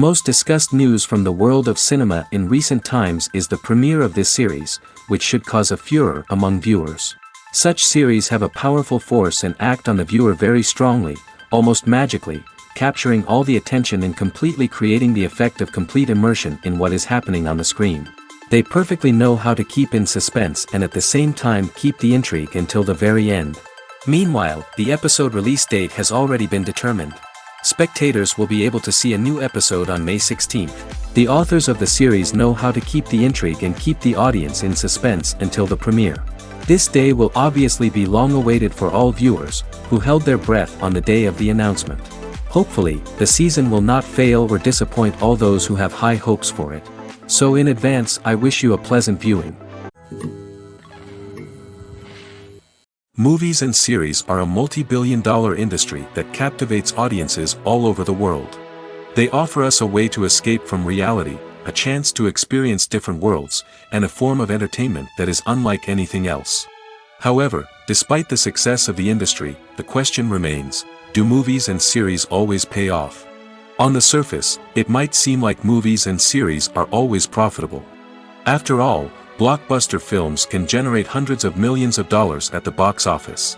most discussed news from the world of cinema in recent times is the premiere of this series, which should cause a furor among viewers. Such series have a powerful force and act on the viewer very strongly, almost magically, capturing all the attention and completely creating the effect of complete immersion in what is happening on the screen. They perfectly know how to keep in suspense and at the same time keep the intrigue until the very end. Meanwhile, the episode release date has already been determined. Spectators will be able to see a new episode on May 16th. The authors of the series know how to keep the intrigue and keep the audience in suspense until the premiere. This day will obviously be long awaited for all viewers, who held their breath on the day of the announcement. Hopefully, the season will not fail or disappoint all those who have high hopes for it. So in advance, I wish you a pleasant viewing. Movies and series are a multi-billion-dollar industry that captivates audiences all over the world. They offer us a way to escape from reality, a chance to experience different worlds, and a form of entertainment that is unlike anything else. However, despite the success of the industry, the question remains, do movies and series always pay off? On the surface, it might seem like movies and series are always profitable. After all, blockbuster films can generate hundreds of millions of dollars at the box office.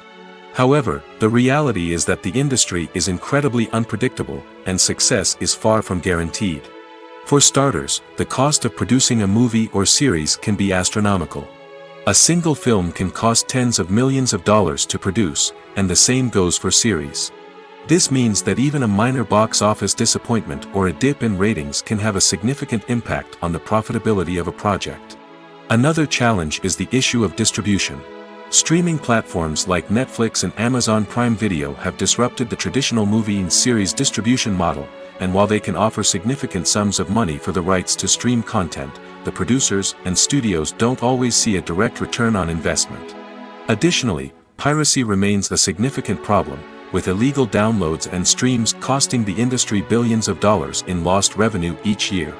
However, the reality is that the industry is incredibly unpredictable, and success is far from guaranteed. For starters, the cost of producing a movie or series can be astronomical. A single film can cost tens of millions of dollars to produce, and the same goes for series. This means that even a minor box office disappointment or a dip in ratings can have a significant impact on the profitability of a project. Another challenge is the issue of distribution. Streaming platforms like Netflix and Amazon Prime Video have disrupted the traditional movie and series distribution model, and while they can offer significant sums of money for the rights to stream content, the producers and studios don't always see a direct return on investment. Additionally, piracy remains a significant problem, with illegal downloads and streams costing the industry billions of dollars in lost revenue each year.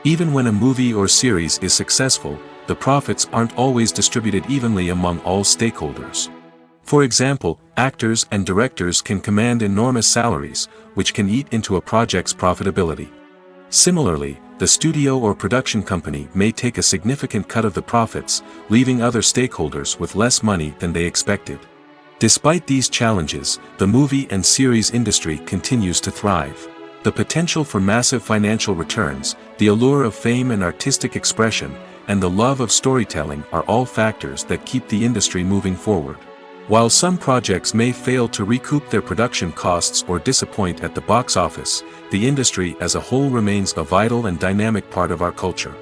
Even when a movie or series is successful, the profits aren't always distributed evenly among all stakeholders. For example, actors and directors can command enormous salaries, which can eat into a project's profitability. Similarly, the studio or production company may take a significant cut of the profits, leaving other stakeholders with less money than they expected. Despite these challenges, the movie and series industry continues to thrive. The potential for massive financial returns, the allure of fame and artistic expression, and the love of storytelling are all factors that keep the industry moving forward. While some projects may fail to recoup their production costs or disappoint at the box office, the industry as a whole remains a vital and dynamic part of our culture.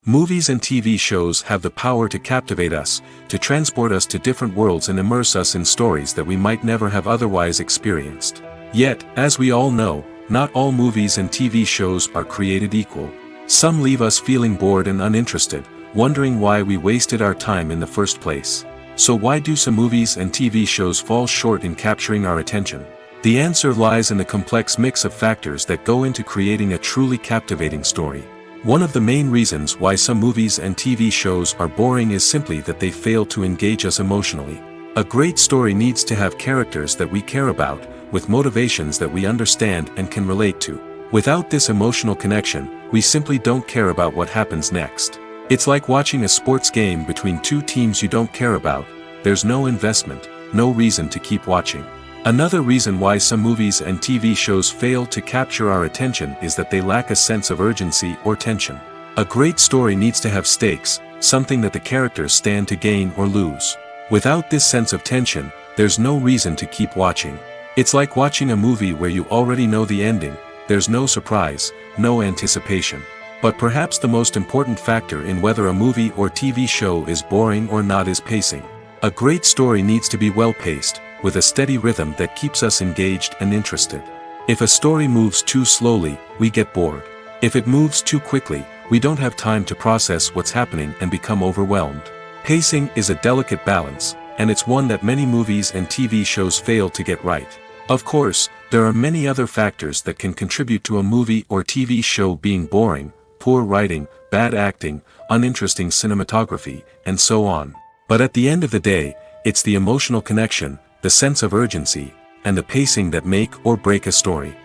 Movies and TV shows have the power to captivate us, to transport us to different worlds and immerse us in stories that we might never have otherwise experienced. Yet, as we all know, not all movies and TV shows are created equal. Some leave us feeling bored and uninterested, wondering why we wasted our time in the first place. So why do some movies and TV shows fall short in capturing our attention? The answer lies in the complex mix of factors that go into creating a truly captivating story. One of the main reasons why some movies and TV shows are boring is simply that they fail to engage us emotionally. A great story needs to have characters that we care about, with motivations that we understand and can relate to. Without this emotional connection, we simply don't care about what happens next. It's like watching a sports game between two teams you don't care about. There's no investment, no reason to keep watching. Another reason why some movies and TV shows fail to capture our attention is that they lack a sense of urgency or tension. A great story needs to have stakes, something that the characters stand to gain or lose. Without this sense of tension, there's no reason to keep watching. It's like watching a movie where you already know the ending. There's no surprise, no anticipation. But perhaps the most important factor in whether a movie or TV show is boring or not is pacing. A great story needs to be well-paced, with a steady rhythm that keeps us engaged and interested. If a story moves too slowly, we get bored. If it moves too quickly, we don't have time to process what's happening and become overwhelmed. Pacing is a delicate balance, and it's one that many movies and TV shows fail to get right. Of course, there are many other factors that can contribute to a movie or TV show being boring: poor writing, bad acting, uninteresting cinematography, and so on. But at the end of the day, it's the emotional connection, the sense of urgency, and the pacing that make or break a story.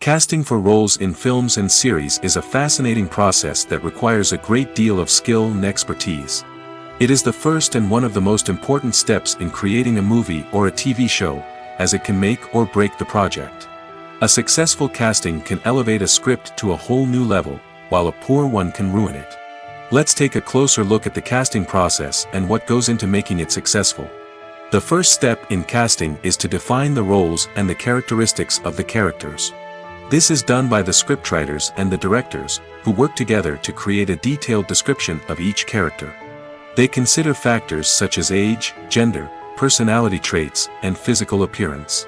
Casting for roles in films and series is a fascinating process that requires a great deal of skill and expertise. It is the first and one of the most important steps in creating a movie or a TV show, as it can make or break the project. A successful casting can elevate a script to a whole new level, while a poor one can ruin it. Let's take a closer look at the casting process and what goes into making it successful. The first step in casting is to define the roles and the characteristics of the characters. This is done by the scriptwriters and the directors, who work together to create a detailed description of each character. They consider factors such as age, gender, personality traits, and physical appearance.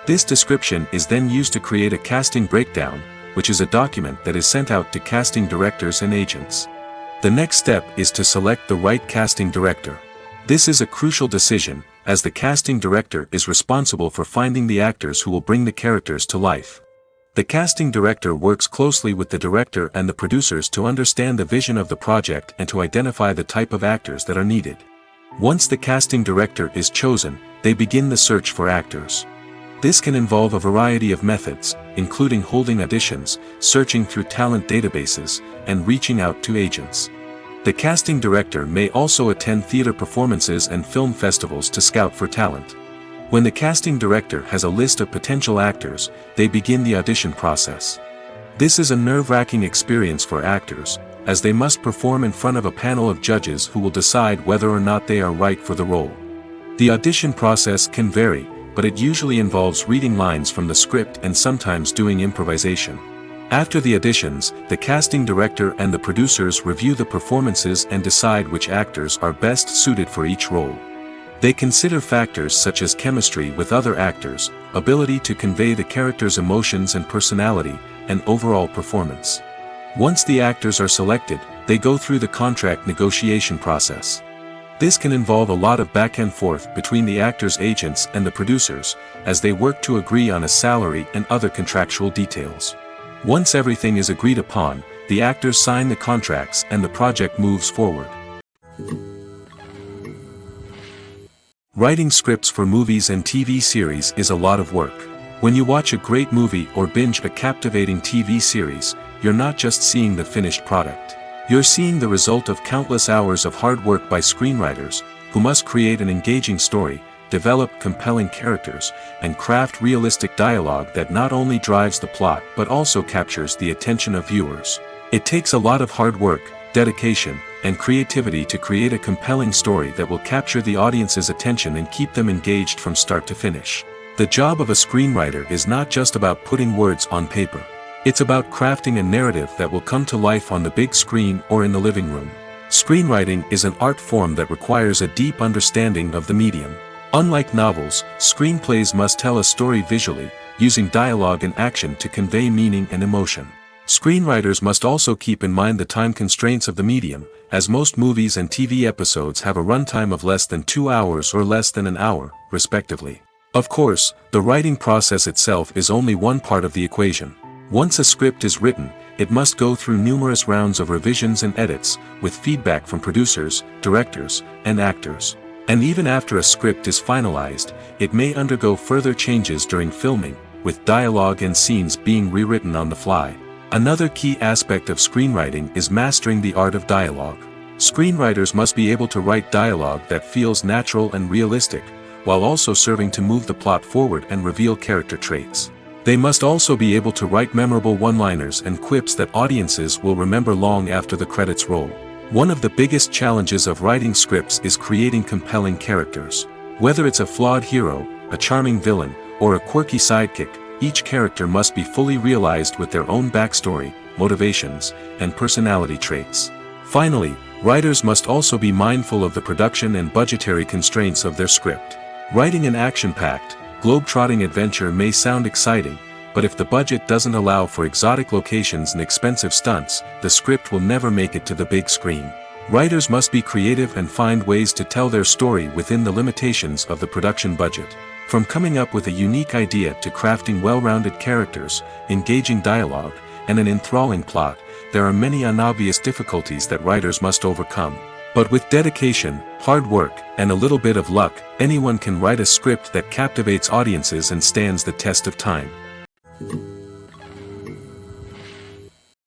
This description is then used to create a casting breakdown, which is a document that is sent out to casting directors and agents. The next step is to select the right casting director. This is a crucial decision, as the casting director is responsible for finding the actors who will bring the characters to life. The casting director works closely with the director and the producers to understand the vision of the project and to identify the type of actors that are needed. Once the casting director is chosen, they begin the search for actors. This can involve a variety of methods, including holding auditions, searching through talent databases, and reaching out to agents. The casting director may also attend theater performances and film festivals to scout for talent. When the casting director has a list of potential actors, they begin the audition process. This is a nerve-wracking experience for actors, as they must perform in front of a panel of judges who will decide whether or not they are right for the role. The audition process can vary, but it usually involves reading lines from the script and sometimes doing improvisation. After the auditions, the casting director and the producers review the performances and decide which actors are best suited for each role. They consider factors such as chemistry with other actors, ability to convey the character's emotions and personality, and overall performance. Once the actors are selected, they go through the contract negotiation process. This can involve a lot of back and forth between the actors' agents and the producers, as they work to agree on a salary and other contractual details. Once everything is agreed upon, the actors sign the contracts and the project moves forward. Writing scripts for movies and TV series is a lot of work. When you watch a great movie or binge a captivating TV series, you're not just seeing the finished product. You're seeing the result of countless hours of hard work by screenwriters, who must create an engaging story, develop compelling characters, and craft realistic dialogue that not only drives the plot but also captures the attention of viewers. It takes a lot of hard work, dedication, and creativity to create a compelling story that will capture the audience's attention and keep them engaged from start to finish. The job of a screenwriter is not just about putting words on paper. It's about crafting a narrative that will come to life on the big screen or in the living room. Screenwriting is an art form that requires a deep understanding of the medium. Unlike novels, screenplays must tell a story visually, using dialogue and action to convey meaning and emotion. Screenwriters must also keep in mind the time constraints of the medium, as most movies and TV episodes have a runtime of less than 2 hours or less than an hour, respectively. Of course, the writing process itself is only one part of the equation. Once a script is written, it must go through numerous rounds of revisions and edits, with feedback from producers, directors, and actors. And even after a script is finalized, it may undergo further changes during filming, with dialogue and scenes being rewritten on the fly. Another key aspect of screenwriting is mastering the art of dialogue. Screenwriters must be able to write dialogue that feels natural and realistic, while also serving to move the plot forward and reveal character traits. They must also be able to write memorable one-liners and quips that audiences will remember long after the credits roll. One of the biggest challenges of writing scripts is creating compelling characters. Whether it's a flawed hero, a charming villain, or a quirky sidekick, each character must be fully realized with their own backstory, motivations, and personality traits. Finally, writers must also be mindful of the production and budgetary constraints of their script. Writing an action-packed, globe-trotting adventure may sound exciting, but if the budget doesn't allow for exotic locations and expensive stunts, the script will never make it to the big screen. Writers must be creative and find ways to tell their story within the limitations of the production budget. From coming up with a unique idea to crafting well-rounded characters, engaging dialogue, and an enthralling plot, there are many unobvious difficulties that writers must overcome. But with dedication, hard work, and a little bit of luck, anyone can write a script that captivates audiences and stands the test of time.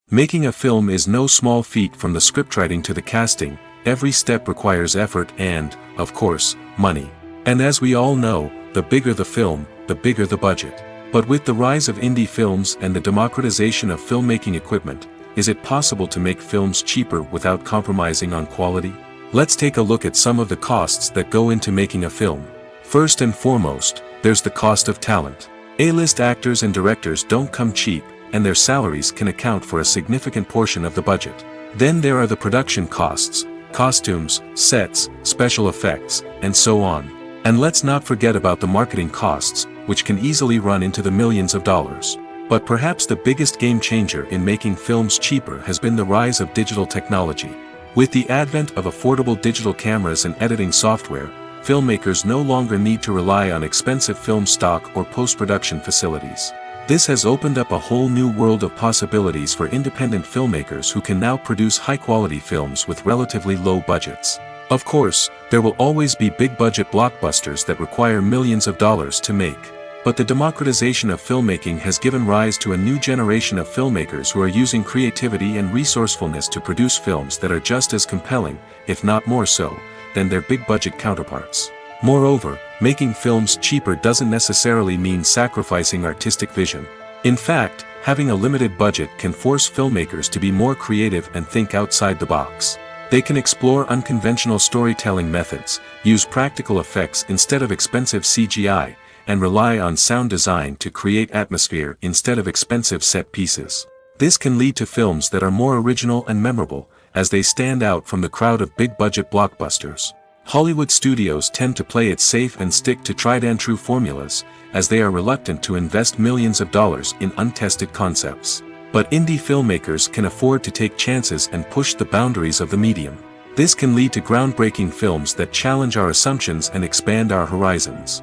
Making a film is no small feat. From the scriptwriting to the casting, every step requires effort and, of course, money. And as we all know, the bigger the film, the bigger the budget. But with the rise of indie films and the democratization of filmmaking equipment, is it possible to make films cheaper without compromising on quality? Let's take a look at some of the costs that go into making a film. First and foremost, there's the cost of talent. A-list actors and directors don't come cheap, and their salaries can account for a significant portion of the budget. Then there are the production costs, costumes, sets, special effects, and so on. And let's not forget about the marketing costs, which can easily run into the millions of dollars. But perhaps the biggest game changer in making films cheaper has been the rise of digital technology. With the advent of affordable digital cameras and editing software, filmmakers no longer need to rely on expensive film stock or post-production facilities. This has opened up a whole new world of possibilities for independent filmmakers who can now produce high-quality films with relatively low budgets. Of course, there will always be big-budget blockbusters that require millions of dollars to make. But the democratization of filmmaking has given rise to a new generation of filmmakers who are using creativity and resourcefulness to produce films that are just as compelling, if not more so, than their big-budget counterparts. Moreover, making films cheaper doesn't necessarily mean sacrificing artistic vision. In fact, having a limited budget can force filmmakers to be more creative and think outside the box. They can explore unconventional storytelling methods, use practical effects instead of expensive CGI, and rely on sound design to create atmosphere instead of expensive set pieces. This can lead to films that are more original and memorable, as they stand out from the crowd of big-budget blockbusters. Hollywood studios tend to play it safe and stick to tried-and-true formulas, as they are reluctant to invest millions of dollars in untested concepts. But indie filmmakers can afford to take chances and push the boundaries of the medium. This can lead to groundbreaking films that challenge our assumptions and expand our horizons.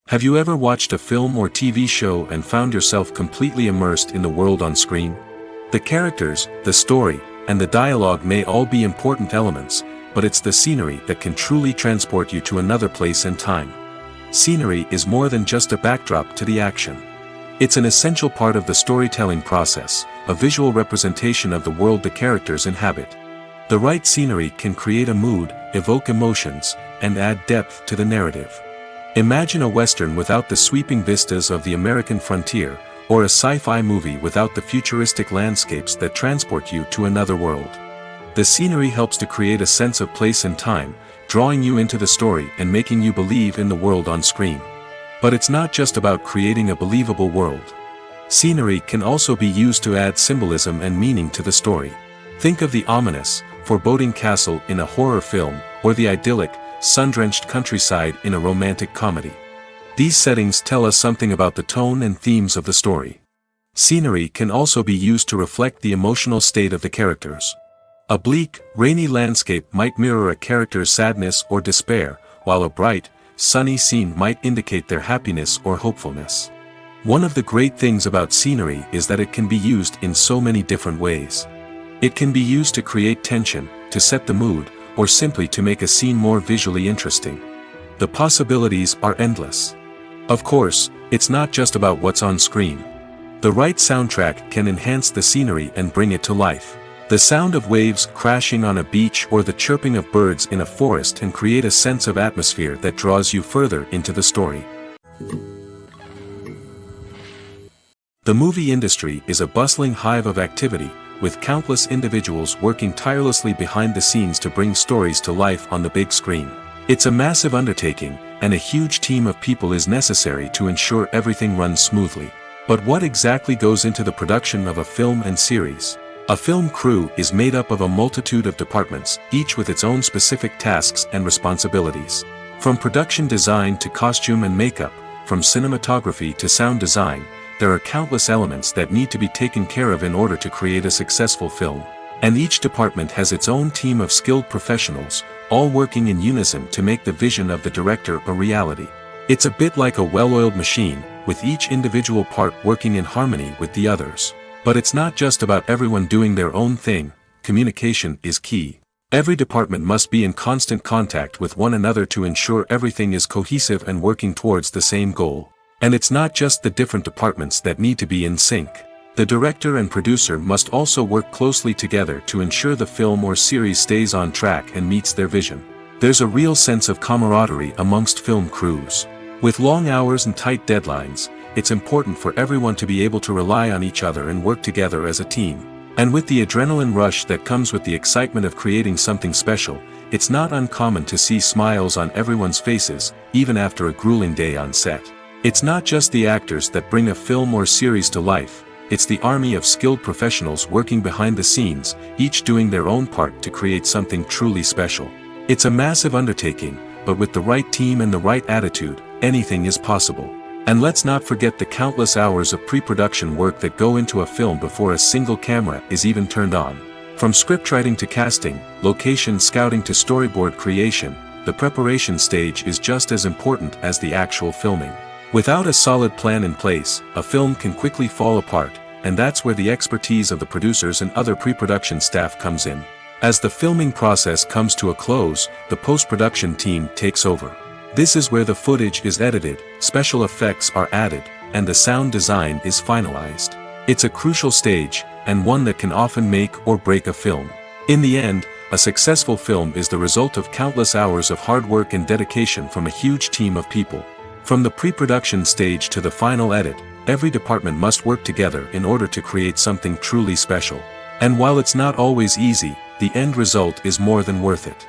Have you ever watched a film or TV show and found yourself completely immersed in the world on screen? The characters, the story, and the dialogue may all be important elements, but it's the scenery that can truly transport you to another place and time. Scenery is more than just a backdrop to the action. It's an essential part of the storytelling process, a visual representation of the world the characters inhabit. The right scenery can create a mood, evoke emotions, and add depth to the narrative. Imagine a Western without the sweeping vistas of the American frontier, or a sci-fi movie without the futuristic landscapes that transport you to another world. The scenery helps to create a sense of place and time, drawing you into the story and making you believe in the world on screen. But it's not just about creating a believable world. Scenery can also be used to add symbolism and meaning to the story. Think of the ominous, foreboding castle in a horror film, or the idyllic, sun-drenched countryside in a romantic comedy. These settings tell us something about the tone and themes of the story. Scenery can also be used to reflect the emotional state of the characters. A bleak, rainy landscape might mirror a character's sadness or despair, while a bright, sunny scene might indicate their happiness or hopefulness. One of the great things about scenery is that it can be used in so many different ways. It can be used to create tension, to set the mood, or simply to make a scene more visually interesting. The possibilities are endless. Of course, it's not just about what's on screen. The right soundtrack can enhance the scenery and bring it to life. The sound of waves crashing on a beach or the chirping of birds in a forest can create a sense of atmosphere that draws you further into the story. The movie industry is a bustling hive of activity, with countless individuals working tirelessly behind the scenes to bring stories to life on the big screen. It's a massive undertaking, and a huge team of people is necessary to ensure everything runs smoothly. But what exactly goes into the production of a film and series? A film crew is made up of a multitude of departments, each with its own specific tasks and responsibilities. From production design to costume and makeup, from cinematography to sound design, there are countless elements that need to be taken care of in order to create a successful film. And each department has its own team of skilled professionals, all working in unison to make the vision of the director a reality. It's a bit like a well-oiled machine, with each individual part working in harmony with the others. But it's not just about everyone doing their own thing, communication is key. Every department must be in constant contact with one another to ensure everything is cohesive and working towards the same goal. And it's not just the different departments that need to be in sync. The director and producer must also work closely together to ensure the film or series stays on track and meets their vision. There's a real sense of camaraderie amongst film crews. With long hours and tight deadlines, it's important for everyone to be able to rely on each other and work together as a team. And with the adrenaline rush that comes with the excitement of creating something special, it's not uncommon to see smiles on everyone's faces, even after a grueling day on set. It's not just the actors that bring a film or series to life, it's the army of skilled professionals working behind the scenes, each doing their own part to create something truly special. It's a massive undertaking, but with the right team and the right attitude, anything is possible. And let's not forget the countless hours of pre-production work that go into a film before a single camera is even turned on. From scriptwriting to casting, location scouting to storyboard creation, the preparation stage is just as important as the actual filming. Without a solid plan in place, a film can quickly fall apart, and that's where the expertise of the producers and other pre-production staff comes in. As the filming process comes to a close, the post-production team takes over. This is where the footage is edited, special effects are added, and the sound design is finalized. It's a crucial stage, and one that can often make or break a film. In the end, a successful film is the result of countless hours of hard work and dedication from a huge team of people. From the pre-production stage to the final edit, every department must work together in order to create something truly special. And while it's not always easy, the end result is more than worth it.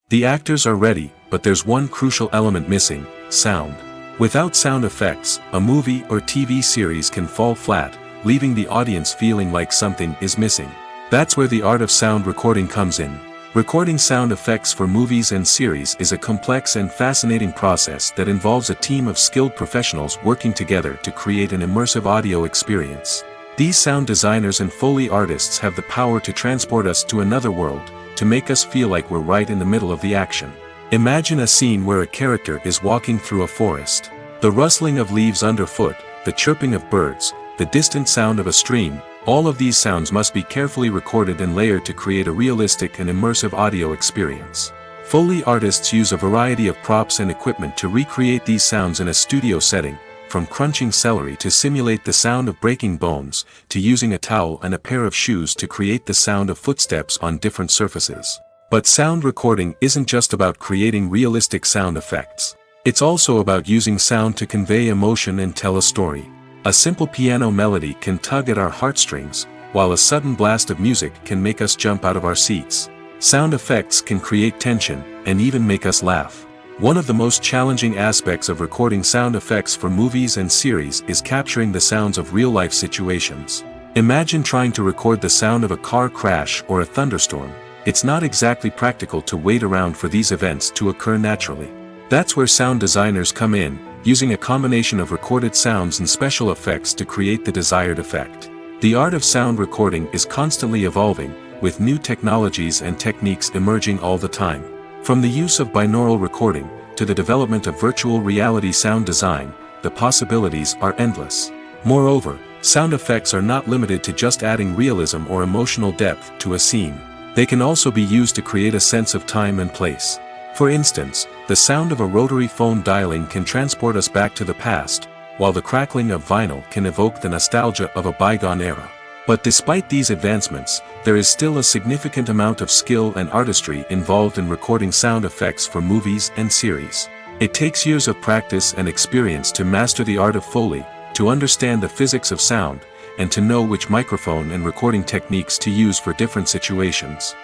The actors are ready, but there's one crucial element missing: sound. Without sound effects, a movie or TV series can fall flat, leaving the audience feeling like something is missing. That's where the art of sound recording comes in. Recording sound effects for movies and series is a complex and fascinating process that involves a team of skilled professionals working together to create an immersive audio experience. These sound designers and Foley artists have the power to transport us to another world, to make us feel like we're right in the middle of the action. Imagine a scene where a character is walking through a forest. The rustling of leaves underfoot, the chirping of birds, the distant sound of a stream, all of these sounds must be carefully recorded and layered to create a realistic and immersive audio experience. Foley artists use a variety of props and equipment to recreate these sounds in a studio setting, from crunching celery to simulate the sound of breaking bones, to using a towel and a pair of shoes to create the sound of footsteps on different surfaces. But sound recording isn't just about creating realistic sound effects. It's also about using sound to convey emotion and tell a story. A simple piano melody can tug at our heartstrings, while a sudden blast of music can make us jump out of our seats. Sound effects can create tension, and even make us laugh. One of the most challenging aspects of recording sound effects for movies and series is capturing the sounds of real-life situations. Imagine trying to record the sound of a car crash or a thunderstorm. It's not exactly practical to wait around for these events to occur naturally. That's where sound designers come in, using a combination of recorded sounds and special effects to create the desired effect. The art of sound recording is constantly evolving, with new technologies and techniques emerging all the time. From the use of binaural recording, to the development of virtual reality sound design, the possibilities are endless. Moreover, sound effects are not limited to just adding realism or emotional depth to a scene. They can also be used to create a sense of time and place. For instance, the sound of a rotary phone dialing can transport us back to the past, while the crackling of vinyl can evoke the nostalgia of a bygone era. But despite these advancements, there is still a significant amount of skill and artistry involved in recording sound effects for movies and series. It takes years of practice and experience to master the art of Foley, to understand the physics of sound, and to know which microphone and recording techniques to use for different situations.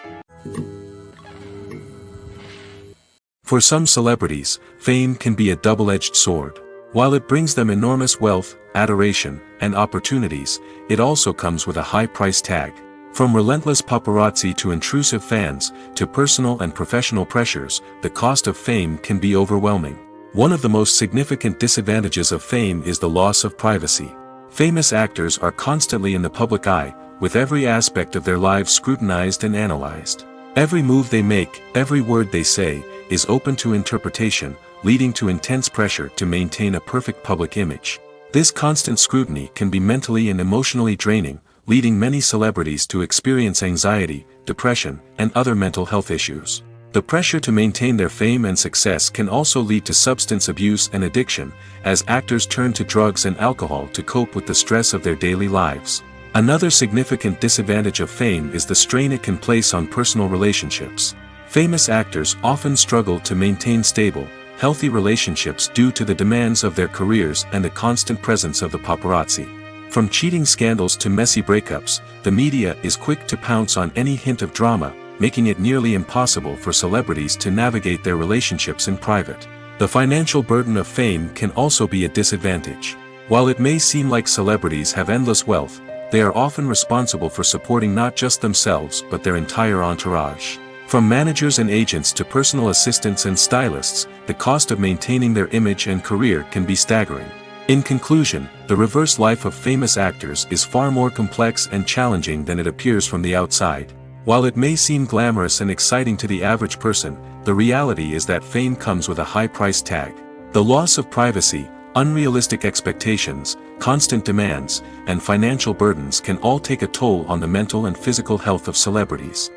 For some celebrities, fame can be a double-edged sword. While it brings them enormous wealth, adoration, and opportunities, it also comes with a high price tag. From relentless paparazzi to intrusive fans, to personal and professional pressures, the cost of fame can be overwhelming. One of the most significant disadvantages of fame is the loss of privacy. Famous actors are constantly in the public eye, with every aspect of their lives scrutinized and analyzed. Every move they make, every word they say, is open to interpretation, leading to intense pressure to maintain a perfect public image. This constant scrutiny can be mentally and emotionally draining, leading many celebrities to experience anxiety, depression, and other mental health issues. The pressure to maintain their fame and success can also lead to substance abuse and addiction, as actors turn to drugs and alcohol to cope with the stress of their daily lives. Another significant disadvantage of fame is the strain it can place on personal relationships. Famous actors often struggle to maintain stable, healthy relationships due to the demands of their careers and the constant presence of the paparazzi. From cheating scandals to messy breakups, the media is quick to pounce on any hint of drama, making it nearly impossible for celebrities to navigate their relationships in private. The financial burden of fame can also be a disadvantage. While it may seem like celebrities have endless wealth, they are often responsible for supporting not just themselves but their entire entourage. From managers and agents to personal assistants and stylists, the cost of maintaining their image and career can be staggering. In conclusion, the reverse life of famous actors is far more complex and challenging than it appears from the outside. While it may seem glamorous and exciting to the average person, the reality is that fame comes with a high price tag. The loss of privacy, unrealistic expectations, constant demands, and financial burdens can all take a toll on the mental and physical health of celebrities.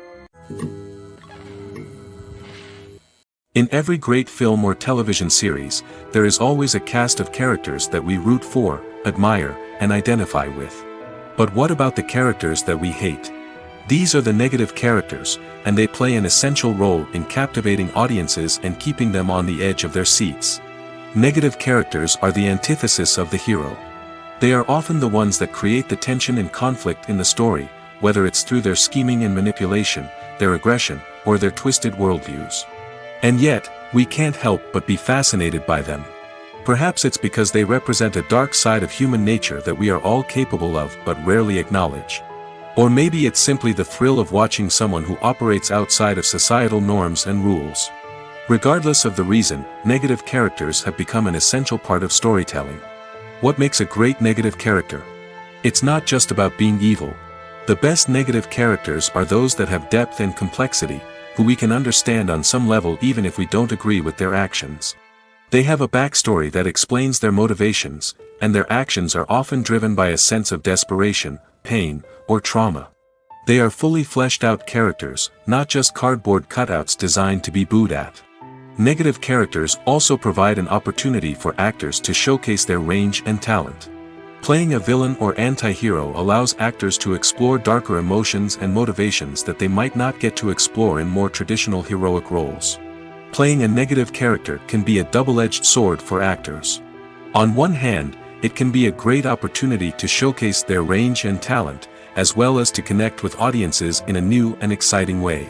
In every great film or television series, there is always a cast of characters that we root for, admire, and identify with. But what about the characters that we hate? These are the negative characters, and they play an essential role in captivating audiences and keeping them on the edge of their seats. Negative characters are the antithesis of the hero. They are often the ones that create the tension and conflict in the story, whether it's through their scheming and manipulation, their aggression, or their twisted worldviews. And yet, we can't help but be fascinated by them. Perhaps it's because they represent a dark side of human nature that we are all capable of but rarely acknowledge. Or maybe it's simply the thrill of watching someone who operates outside of societal norms and rules. Regardless of the reason, negative characters have become an essential part of storytelling. What makes a great negative character? It's not just about being evil. The best negative characters are those that have depth and complexity, who we can understand on some level even if we don't agree with their actions. They have a backstory that explains their motivations, and their actions are often driven by a sense of desperation, pain, or trauma. They are fully fleshed out characters, not just cardboard cutouts designed to be booed at. Negative characters also provide an opportunity for actors to showcase their range and talent. Playing a villain or anti-hero allows actors to explore darker emotions and motivations that they might not get to explore in more traditional heroic roles. Playing a negative character can be a double-edged sword for actors. On one hand, it can be a great opportunity to showcase their range and talent, as well as to connect with audiences in a new and exciting way.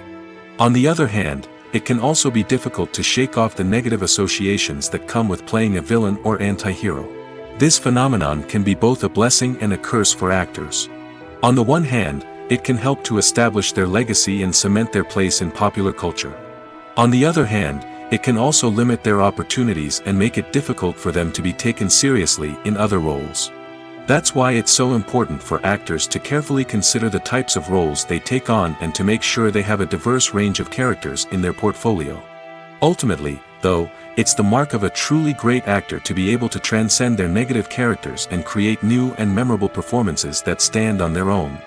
On the other hand, it can also be difficult to shake off the negative associations that come with playing a villain or anti-hero. This phenomenon can be both a blessing and a curse for actors. On the one hand, it can help to establish their legacy and cement their place in popular culture. On the other hand, it can also limit their opportunities and make it difficult for them to be taken seriously in other roles. That's why it's so important for actors to carefully consider the types of roles they take on and to make sure they have a diverse range of characters in their portfolio. Ultimately, though, it's the mark of a truly great actor to be able to transcend their negative characters and create new and memorable performances that stand on their own.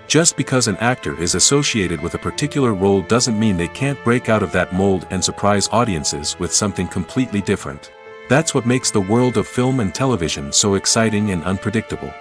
Just because an actor is associated with a particular role doesn't mean they can't break out of that mold and surprise audiences with something completely different. That's what makes the world of film and television so exciting and unpredictable.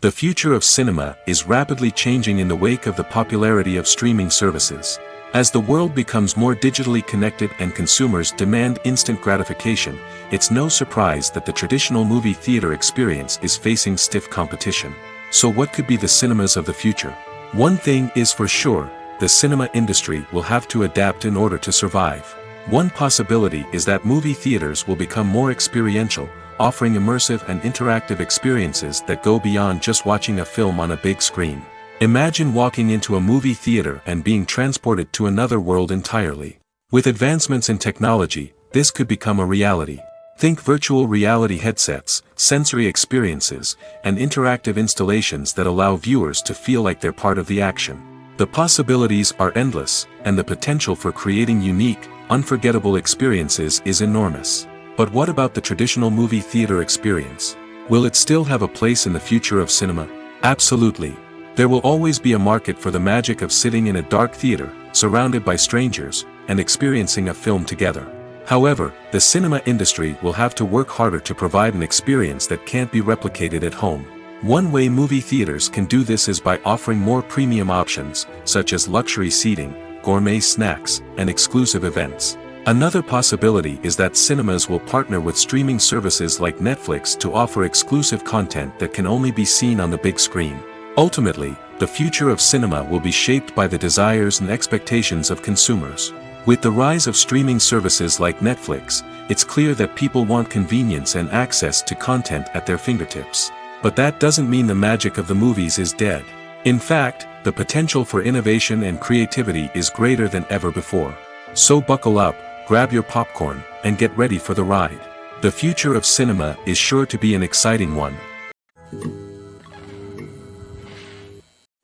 The future of cinema is rapidly changing in the wake of the popularity of streaming services. As the world becomes more digitally connected and consumers demand instant gratification, it's no surprise that the traditional movie theater experience is facing stiff competition. So what could be the cinemas of the future? One thing is for sure, the cinema industry will have to adapt in order to survive. One possibility is that movie theaters will become more experiential, offering immersive and interactive experiences that go beyond just watching a film on a big screen. Imagine walking into a movie theater and being transported to another world entirely. With advancements in technology, this could become a reality. Think virtual reality headsets, sensory experiences, and interactive installations that allow viewers to feel like they're part of the action. The possibilities are endless, and the potential for creating unique, unforgettable experiences is enormous. But what about the traditional movie theater experience? Will it still have a place in the future of cinema? Absolutely. There will always be a market for the magic of sitting in a dark theater, surrounded by strangers, and experiencing a film together. However, the cinema industry will have to work harder to provide an experience that can't be replicated at home. One way movie theaters can do this is by offering more premium options, such as luxury seating, gourmet snacks, and exclusive events. Another possibility is that cinemas will partner with streaming services like Netflix to offer exclusive content that can only be seen on the big screen. Ultimately, the future of cinema will be shaped by the desires and expectations of consumers. With the rise of streaming services like Netflix, it's clear that people want convenience and access to content at their fingertips. But that doesn't mean the magic of the movies is dead. In fact, the potential for innovation and creativity is greater than ever before. So buckle up, grab your popcorn, and get ready for the ride. The future of cinema is sure to be an exciting one.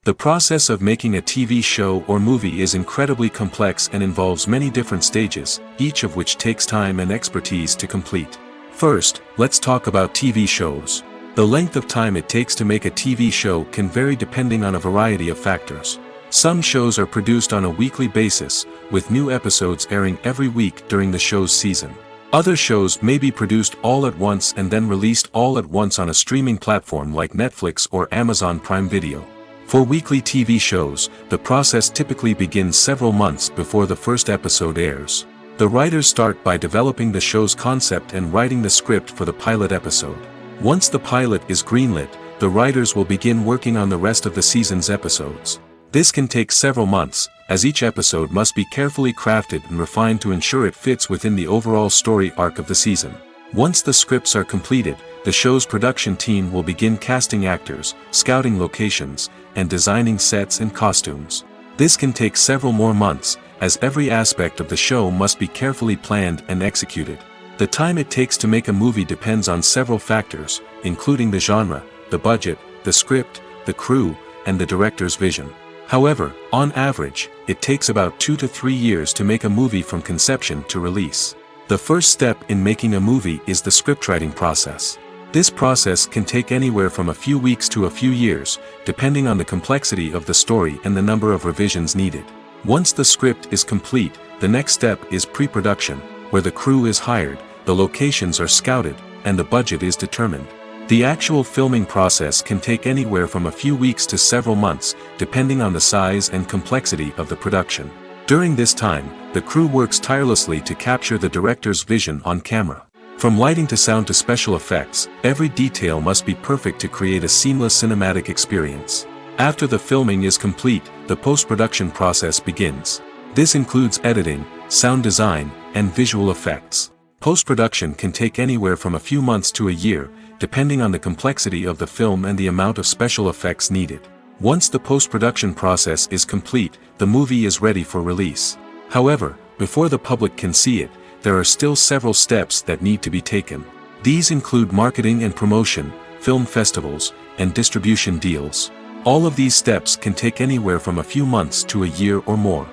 The process of making a TV show or movie is incredibly complex and involves many different stages, each of which takes time and expertise to complete. First, let's talk about TV shows. The length of time it takes to make a TV show can vary depending on a variety of factors. Some shows are produced on a weekly basis, with new episodes airing every week during the show's season. Other shows may be produced all at once and then released all at once on a streaming platform like Netflix or Amazon Prime Video. For weekly TV shows, the process typically begins several months before the first episode airs. The writers start by developing the show's concept and writing the script for the pilot episode. Once the pilot is greenlit, the writers will begin working on the rest of the season's episodes. This can take several months, as each episode must be carefully crafted and refined to ensure it fits within the overall story arc of the season. Once the scripts are completed, the show's production team will begin casting actors, scouting locations, and designing sets and costumes. This can take several more months, as every aspect of the show must be carefully planned and executed. The time it takes to make a movie depends on several factors, including the genre, the budget, the script, the crew, and the director's vision. However, on average, it takes about 2 to 3 years to make a movie from conception to release. The first step in making a movie is the scriptwriting process. This process can take anywhere from a few weeks to a few years, depending on the complexity of the story and the number of revisions needed. Once the script is complete, the next step is pre-production, where the crew is hired, the locations are scouted, and the budget is determined. The actual filming process can take anywhere from a few weeks to several months, depending on the size and complexity of the production. During this time, the crew works tirelessly to capture the director's vision on camera. From lighting to sound to special effects, every detail must be perfect to create a seamless cinematic experience. After the filming is complete, the post-production process begins. This includes editing, sound design, and visual effects. Post-production can take anywhere from a few months to a year, depending on the complexity of the film and the amount of special effects needed. Once the post-production process is complete, the movie is ready for release. However, before the public can see it, there are still several steps that need to be taken. These include marketing and promotion, film festivals, and distribution deals. All of these steps can take anywhere from a few months to a year or more.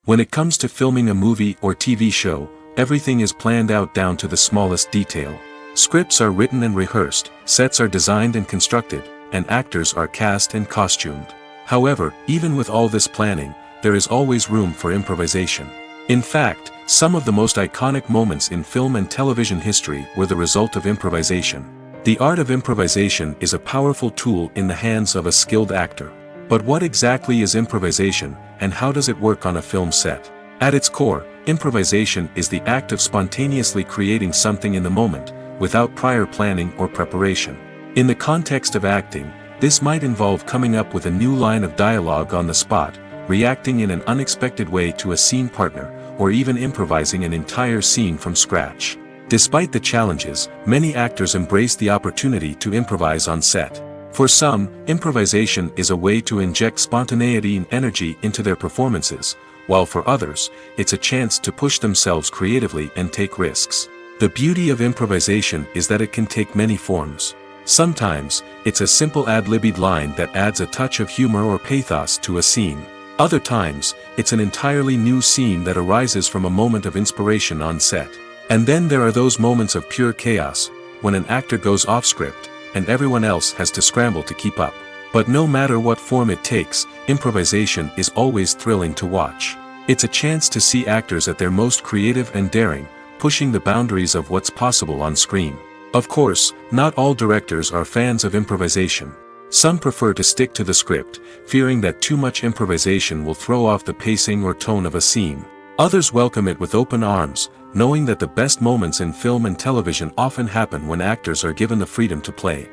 When it comes to filming a movie or TV show, everything is planned out down to the smallest detail. Scripts are written and rehearsed, sets are designed and constructed, and actors are cast and costumed. However, even with all this planning, there is always room for improvisation. In fact, some of the most iconic moments in film and television history were the result of improvisation. The art of improvisation is a powerful tool in the hands of a skilled actor. But what exactly is improvisation, and how does it work on a film set? At its core, improvisation is the act of spontaneously creating something in the moment, without prior planning or preparation. In the context of acting, this might involve coming up with a new line of dialogue on the spot, reacting in an unexpected way to a scene partner, or even improvising an entire scene from scratch. Despite the challenges, many actors embrace the opportunity to improvise on set. For some, improvisation is a way to inject spontaneity and energy into their performances, while for others, it's a chance to push themselves creatively and take risks. The beauty of improvisation is that it can take many forms. Sometimes, it's a simple ad-libbed line that adds a touch of humor or pathos to a scene. Other times, it's an entirely new scene that arises from a moment of inspiration on set. And then there are those moments of pure chaos, when an actor goes off script, and everyone else has to scramble to keep up. But no matter what form it takes, improvisation is always thrilling to watch. It's a chance to see actors at their most creative and daring, pushing the boundaries of what's possible on screen. Of course, not all directors are fans of improvisation. Some prefer to stick to the script, fearing that too much improvisation will throw off the pacing or tone of a scene. Others welcome it with open arms, knowing that the best moments in film and television often happen when actors are given the freedom to play.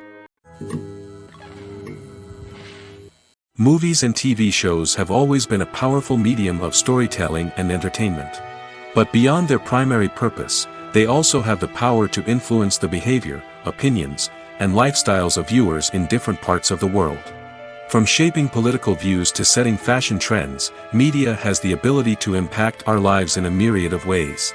Movies and TV shows have always been a powerful medium of storytelling and entertainment. But beyond their primary purpose, they also have the power to influence the behavior, opinions, and lifestyles of viewers in different parts of the world. From shaping political views to setting fashion trends, media has the ability to impact our lives in a myriad of ways.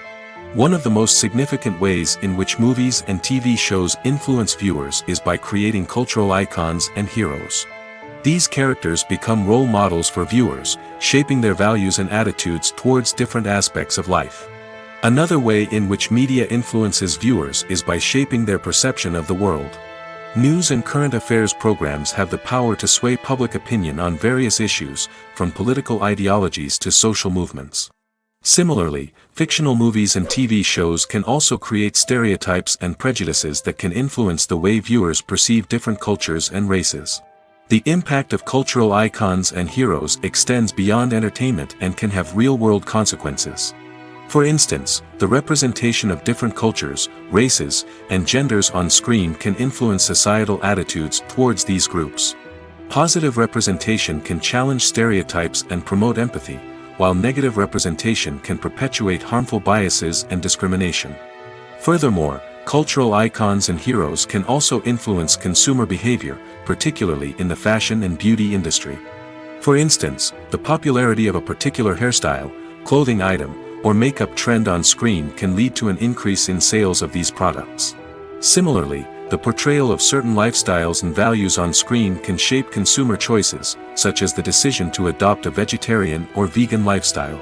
One of the most significant ways in which movies and TV shows influence viewers is by creating cultural icons and heroes. These characters become role models for viewers, shaping their values and attitudes towards different aspects of life. Another way in which media influences viewers is by shaping their perception of the world. News and current affairs programs have the power to sway public opinion on various issues, from political ideologies to social movements. Similarly, fictional movies and TV shows can also create stereotypes and prejudices that can influence the way viewers perceive different cultures and races. The impact of cultural icons and heroes extends beyond entertainment and can have real-world consequences. For instance, the representation of different cultures, races, and genders on screen can influence societal attitudes towards these groups. Positive representation can challenge stereotypes and promote empathy, while negative representation can perpetuate harmful biases and discrimination. Furthermore, cultural icons and heroes can also influence consumer behavior, particularly in the fashion and beauty industry. For instance, the popularity of a particular hairstyle, clothing item, or makeup trend on screen can lead to an increase in sales of these products. Similarly, the portrayal of certain lifestyles and values on screen can shape consumer choices, such as the decision to adopt a vegetarian or vegan lifestyle.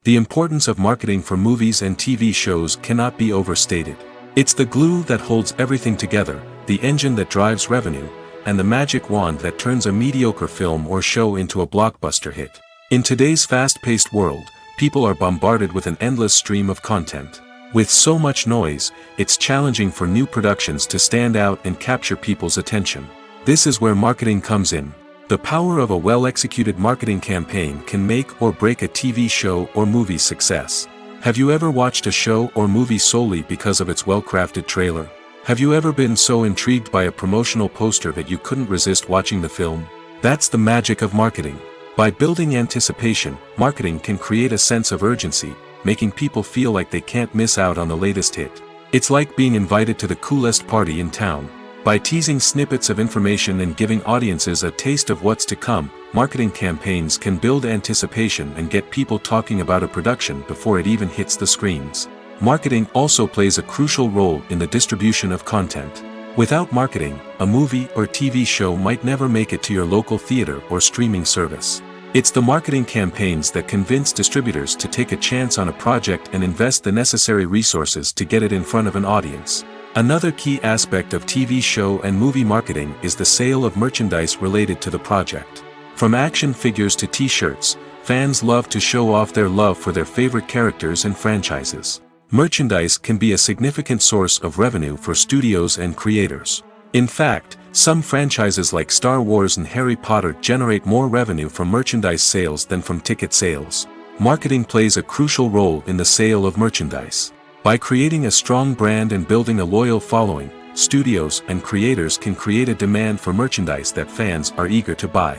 The importance of marketing for movies and TV shows cannot be overstated. It's the glue that holds everything together, the engine that drives revenue, and the magic wand that turns a mediocre film or show into a blockbuster hit. In today's fast-paced world, people are bombarded with an endless stream of content. With so much noise, it's challenging for new productions to stand out and capture people's attention. This is where marketing comes in. The power of a well-executed marketing campaign can make or break a TV show or movie's success. Have you ever watched a show or movie solely because of its well-crafted trailer? Have you ever been so intrigued by a promotional poster that you couldn't resist watching the film? That's the magic of marketing. By building anticipation, marketing can create a sense of urgency, making people feel like they can't miss out on the latest hit. It's like being invited to the coolest party in town. By teasing snippets of information and giving audiences a taste of what's to come, marketing campaigns can build anticipation and get people talking about a production before it even hits the screens. Marketing also plays a crucial role in the distribution of content. Without marketing, a movie or TV show might never make it to your local theater or streaming service. It's the marketing campaigns that convince distributors to take a chance on a project and invest the necessary resources to get it in front of an audience. Another key aspect of TV show and movie marketing is the sale of merchandise related to the project. From action figures to t-shirts, fans love to show off their love for their favorite characters and franchises. Merchandise can be a significant source of revenue for studios and creators. In fact, some franchises like Star Wars and Harry Potter generate more revenue from merchandise sales than from ticket sales. Marketing plays a crucial role in the sale of merchandise. By creating a strong brand and building a loyal following, studios and creators can create a demand for merchandise that fans are eager to buy.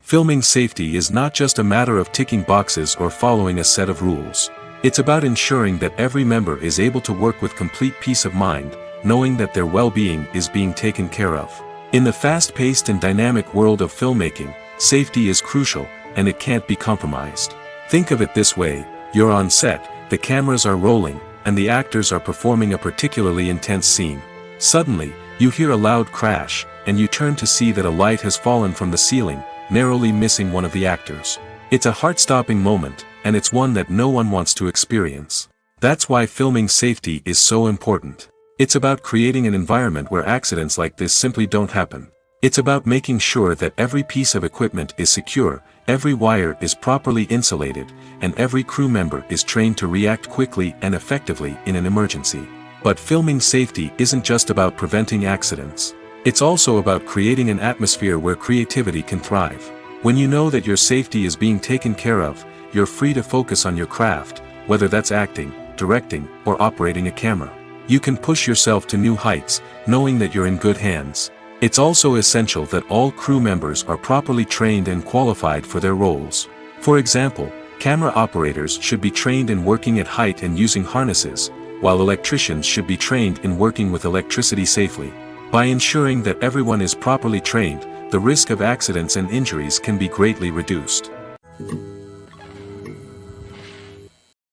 Filming safety is not just a matter of ticking boxes or following a set of rules. It's about ensuring that every member is able to work with complete peace of mind, knowing that their well-being is being taken care of. In the fast-paced and dynamic world of filmmaking, safety is crucial, and it can't be compromised. Think of it this way: you're on set, the cameras are rolling, and the actors are performing a particularly intense scene. Suddenly, you hear a loud crash, and you turn to see that a light has fallen from the ceiling, narrowly missing one of the actors. It's a heart-stopping moment, and it's one that no one wants to experience. That's why filming safety is so important. It's about creating an environment where accidents like this simply don't happen. It's about making sure that every piece of equipment is secure, every wire is properly insulated, and every crew member is trained to react quickly and effectively in an emergency. But filming safety isn't just about preventing accidents. It's also about creating an atmosphere where creativity can thrive. When you know that your safety is being taken care of, you're free to focus on your craft, whether that's acting, directing, or operating a camera. You can push yourself to new heights, knowing that you're in good hands. It's also essential that all crew members are properly trained and qualified for their roles. For example, camera operators should be trained in working at height and using harnesses, while electricians should be trained in working with electricity safely. By ensuring that everyone is properly trained, the risk of accidents and injuries can be greatly reduced.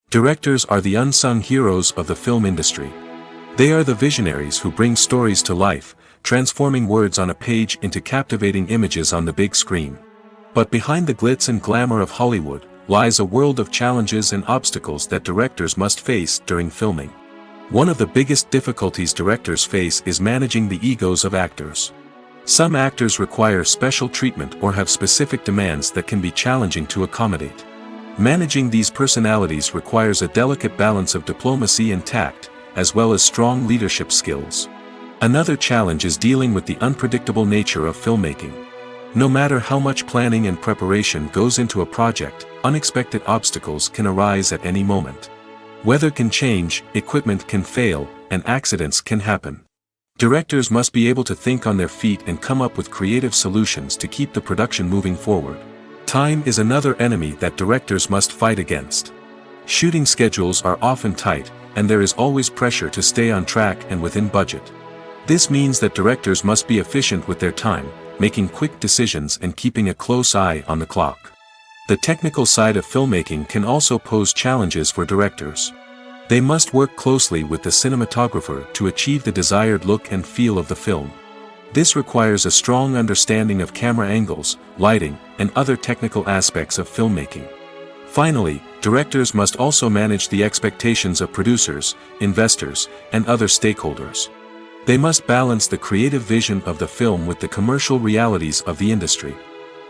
Directors are the unsung heroes of the film industry. They are the visionaries who bring stories to life, transforming words on a page into captivating images on the big screen. But behind the glitz and glamour of Hollywood, lies a world of challenges and obstacles that directors must face during filming. One of the biggest difficulties directors face is managing the egos of actors. Some actors require special treatment or have specific demands that can be challenging to accommodate. Managing these personalities requires a delicate balance of diplomacy and tact, as well as strong leadership skills. Another challenge is dealing with the unpredictable nature of filmmaking. No matter how much planning and preparation goes into a project, unexpected obstacles can arise at any moment. Weather can change, equipment can fail, and accidents can happen. Directors must be able to think on their feet and come up with creative solutions to keep the production moving forward. Time is another enemy that directors must fight against. Shooting schedules are often tight, and there is always pressure to stay on track and within budget. This means that directors must be efficient with their time, making quick decisions and keeping a close eye on the clock. The technical side of filmmaking can also pose challenges for directors. They must work closely with the cinematographer to achieve the desired look and feel of the film. This requires a strong understanding of camera angles, lighting, and other technical aspects of filmmaking. Finally, directors must also manage the expectations of producers, investors, and other stakeholders. They must balance the creative vision of the film with the commercial realities of the industry.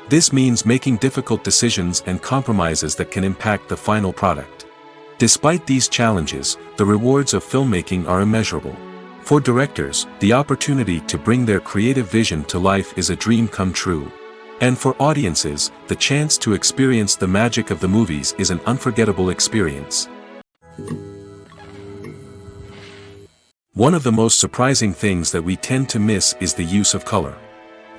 This means making difficult decisions and compromises that can impact the final product. Despite these challenges, the rewards of filmmaking are immeasurable. For directors, the opportunity to bring their creative vision to life is a dream come true. And for audiences, the chance to experience the magic of the movies is an unforgettable experience. One of the most surprising things that we tend to miss is the use of color.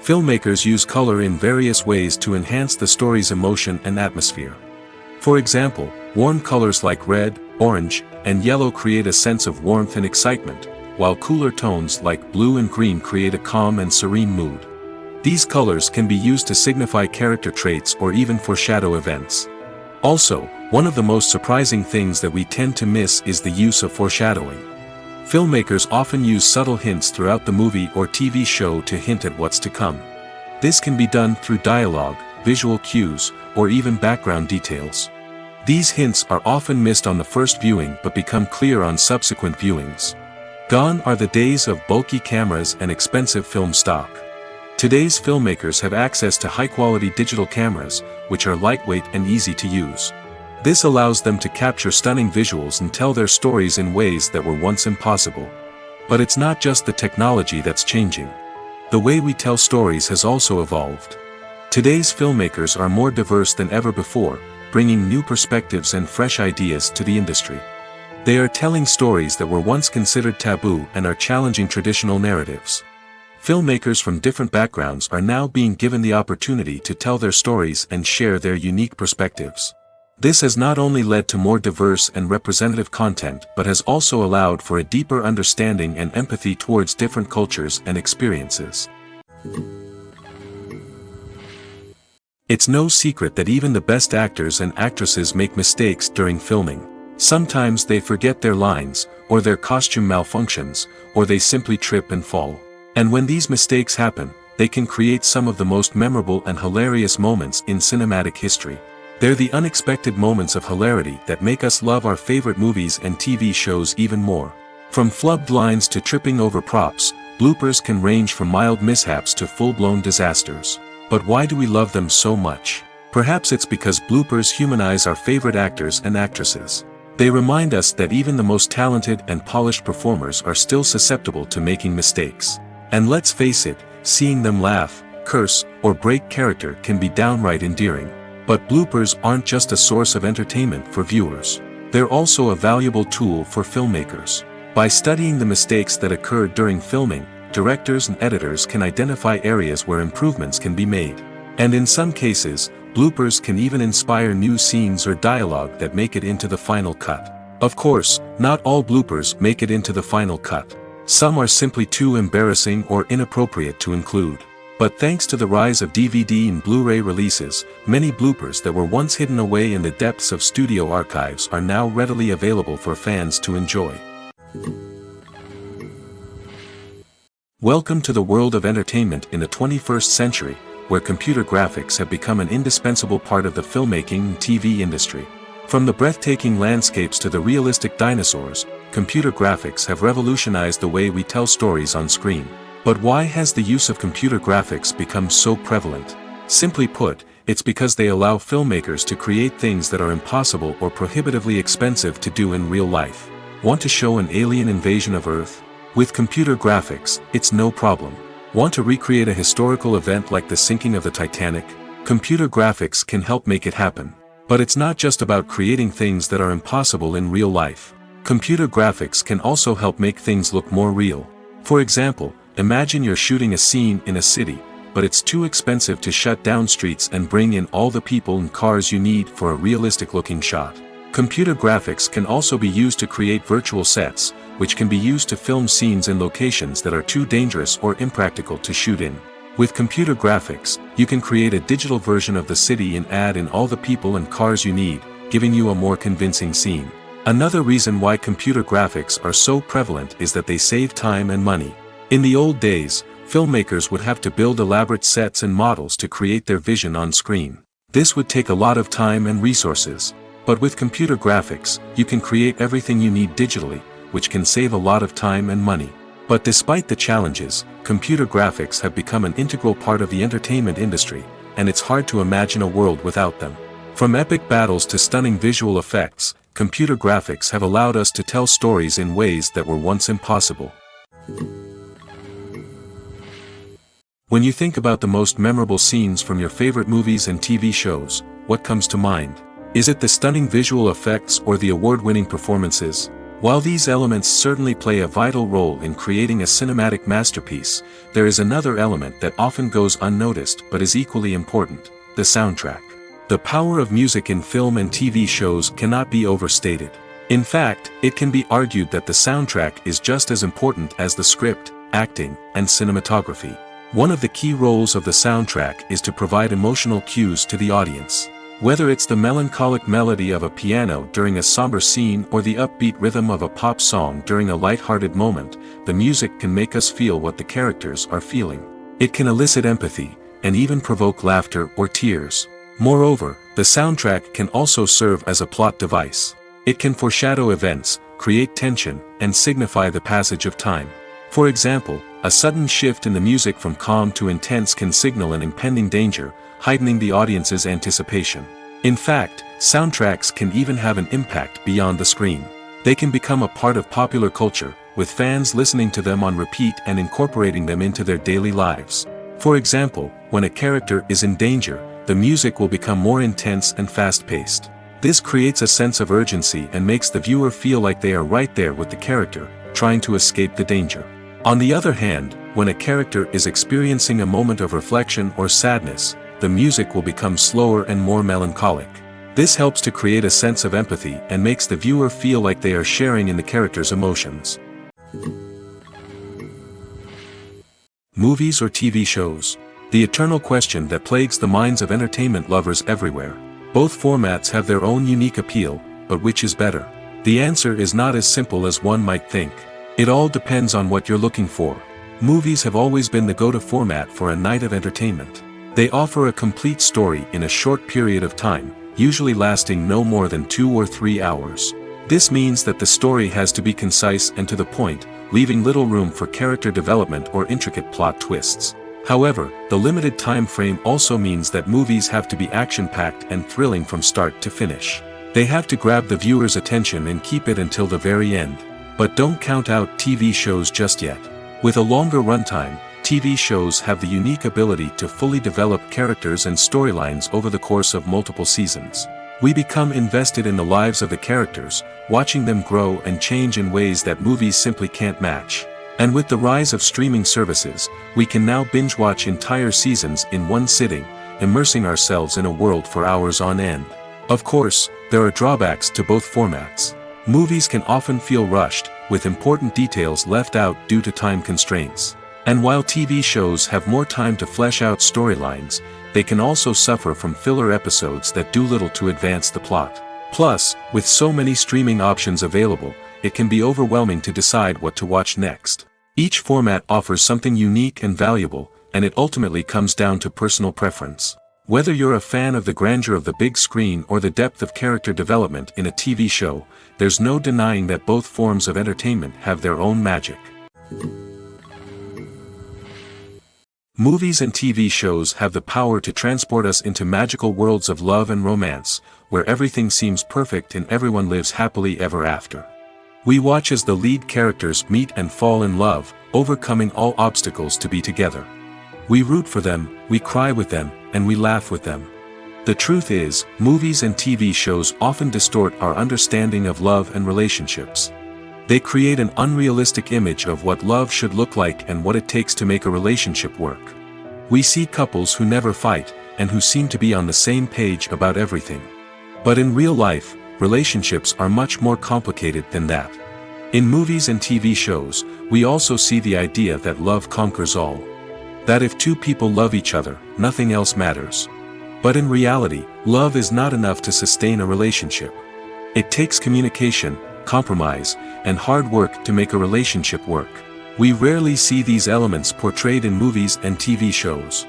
Filmmakers use color in various ways to enhance the story's emotion and atmosphere. For example, warm colors like red, orange, and yellow create a sense of warmth and excitement, while cooler tones like blue and green create a calm and serene mood. These colors can be used to signify character traits or even foreshadow events. Also, one of the most surprising things that we tend to miss is the use of foreshadowing. Filmmakers often use subtle hints throughout the movie or TV show to hint at what's to come. This can be done through dialogue, visual cues, or even background details. These hints are often missed on the first viewing but become clear on subsequent viewings. Gone are the days of bulky cameras and expensive film stock. Today's filmmakers have access to high-quality digital cameras, which are lightweight and easy to use. This allows them to capture stunning visuals and tell their stories in ways that were once impossible. But it's not just the technology that's changing. The way we tell stories has also evolved. Today's filmmakers are more diverse than ever before, bringing new perspectives and fresh ideas to the industry. They are telling stories that were once considered taboo and are challenging traditional narratives. Filmmakers from different backgrounds are now being given the opportunity to tell their stories and share their unique perspectives. This has not only led to more diverse and representative content but has also allowed for a deeper understanding and empathy towards different cultures and experiences. It's no secret that even the best actors and actresses make mistakes during filming. Sometimes they forget their lines, or their costume malfunctions, or they simply trip and fall. And when these mistakes happen, they can create some of the most memorable and hilarious moments in cinematic history. They're the unexpected moments of hilarity that make us love our favorite movies and TV shows even more. From flubbed lines to tripping over props, bloopers can range from mild mishaps to full-blown disasters. But why do we love them so much? Perhaps it's because bloopers humanize our favorite actors and actresses. They remind us that even the most talented and polished performers are still susceptible to making mistakes. And let's face it, seeing them laugh, curse, or break character can be downright endearing. But bloopers aren't just a source of entertainment for viewers. They're also a valuable tool for filmmakers. By studying the mistakes that occurred during filming, directors and editors can identify areas where improvements can be made. And in some cases, bloopers can even inspire new scenes or dialogue that make it into the final cut. Of course, not all bloopers make it into the final cut. Some are simply too embarrassing or inappropriate to include. But thanks to the rise of DVD and Blu-ray releases, many bloopers that were once hidden away in the depths of studio archives are now readily available for fans to enjoy. Welcome to the world of entertainment in the 21st century, where computer graphics have become an indispensable part of the filmmaking and TV industry. From the breathtaking landscapes to the realistic dinosaurs, computer graphics have revolutionized the way we tell stories on screen. But why has the use of computer graphics become so prevalent? Simply put, it's because they allow filmmakers to create things that are impossible or prohibitively expensive to do in real life. Want to show an alien invasion of Earth? With computer graphics, it's no problem. Want to recreate a historical event like the sinking of the Titanic? Computer graphics can help make it happen. But it's not just about creating things that are impossible in real life. Computer graphics can also help make things look more real. For example, imagine you're shooting a scene in a city, but it's too expensive to shut down streets and bring in all the people and cars you need for a realistic-looking shot. Computer graphics can also be used to create virtual sets, which can be used to film scenes in locations that are too dangerous or impractical to shoot in. With computer graphics, you can create a digital version of the city and add in all the people and cars you need, giving you a more convincing scene. Another reason why computer graphics are so prevalent is that they save time and money. In the old days, filmmakers would have to build elaborate sets and models to create their vision on screen. This would take a lot of time and resources. But with computer graphics, you can create everything you need digitally, which can save a lot of time and money. But despite the challenges, computer graphics have become an integral part of the entertainment industry, and it's hard to imagine a world without them. From epic battles to stunning visual effects, computer graphics have allowed us to tell stories in ways that were once impossible. When you think about the most memorable scenes from your favorite movies and TV shows, what comes to mind? Is it the stunning visual effects or the award-winning performances? While these elements certainly play a vital role in creating a cinematic masterpiece, there is another element that often goes unnoticed but is equally important: the soundtrack. The power of music in film and TV shows cannot be overstated. In fact, it can be argued that the soundtrack is just as important as the script, acting, and cinematography. One of the key roles of the soundtrack is to provide emotional cues to the audience. Whether it's the melancholic melody of a piano during a somber scene or the upbeat rhythm of a pop song during a light-hearted moment, the music can make us feel what the characters are feeling. It can elicit empathy, and even provoke laughter or tears. Moreover, the soundtrack can also serve as a plot device. It can foreshadow events, create tension, and signify the passage of time. For example, a sudden shift in the music from calm to intense can signal an impending danger, heightening the audience's anticipation. In fact, soundtracks can even have an impact beyond the screen. They can become a part of popular culture, with fans listening to them on repeat and incorporating them into their daily lives. For example, when a character is in danger, the music will become more intense and fast-paced. This creates a sense of urgency and makes the viewer feel like they are right there with the character, trying to escape the danger. On the other hand, when a character is experiencing a moment of reflection or sadness, the music will become slower and more melancholic. This helps to create a sense of empathy and makes the viewer feel like they are sharing in the character's emotions. Movies or TV shows? The eternal question that plagues the minds of entertainment lovers everywhere. Both formats have their own unique appeal, but which is better? The answer is not as simple as one might think. It all depends on what you're looking for. Movies have always been the go-to format for a night of entertainment. They offer a complete story in a short period of time, usually lasting no more than 2 or 3 hours. This means that the story has to be concise and to the point, leaving little room for character development or intricate plot twists. However, the limited time frame also means that movies have to be action-packed and thrilling from start to finish. They have to grab the viewer's attention and keep it until the very end. But don't count out TV shows just yet. With a longer runtime, TV shows have the unique ability to fully develop characters and storylines over the course of multiple seasons. We become invested in the lives of the characters, watching them grow and change in ways that movies simply can't match. And with the rise of streaming services, we can now binge-watch entire seasons in one sitting, immersing ourselves in a world for hours on end. Of course, there are drawbacks to both formats. Movies can often feel rushed, with important details left out due to time constraints. And while TV shows have more time to flesh out storylines, they can also suffer from filler episodes that do little to advance the plot. Plus, with so many streaming options available, it can be overwhelming to decide what to watch next. Each format offers something unique and valuable, and it ultimately comes down to personal preference. Whether you're a fan of the grandeur of the big screen or the depth of character development in a TV show, there's no denying that both forms of entertainment have their own magic. Movies and TV shows have the power to transport us into magical worlds of love and romance, where everything seems perfect and everyone lives happily ever after. We watch as the lead characters meet and fall in love, overcoming all obstacles to be together. We root for them, we cry with them, and we laugh with them. The truth is, movies and TV shows often distort our understanding of love and relationships. They create an unrealistic image of what love should look like and what it takes to make a relationship work. We see couples who never fight, and who seem to be on the same page about everything. But in real life, relationships are much more complicated than that. In movies and TV shows, we also see the idea that love conquers all. That if two people love each other, nothing else matters. But in reality, love is not enough to sustain a relationship. It takes communication, compromise, and hard work to make a relationship work. We rarely see these elements portrayed in movies and TV shows.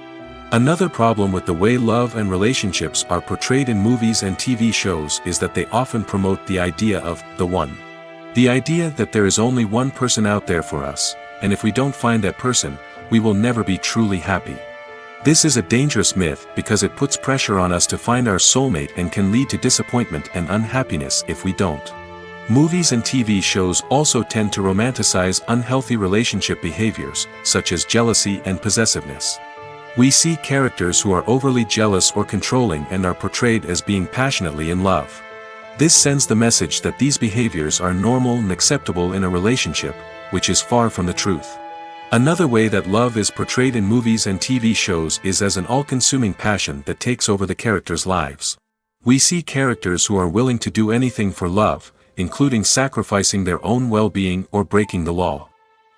Another problem with the way love and relationships are portrayed in movies and TV shows is that they often promote the idea of the one. The idea that there is only one person out there for us, and if we don't find that person, we will never be truly happy. This is a dangerous myth because it puts pressure on us to find our soulmate and can lead to disappointment and unhappiness if we don't. Movies and TV shows also tend to romanticize unhealthy relationship behaviors, such as jealousy and possessiveness. We see characters who are overly jealous or controlling and are portrayed as being passionately in love. This sends the message that these behaviors are normal and acceptable in a relationship, which is far from the truth. Another way that love is portrayed in movies and TV shows is as an all-consuming passion that takes over the characters' lives. We see characters who are willing to do anything for love, including sacrificing their own well-being or breaking the law.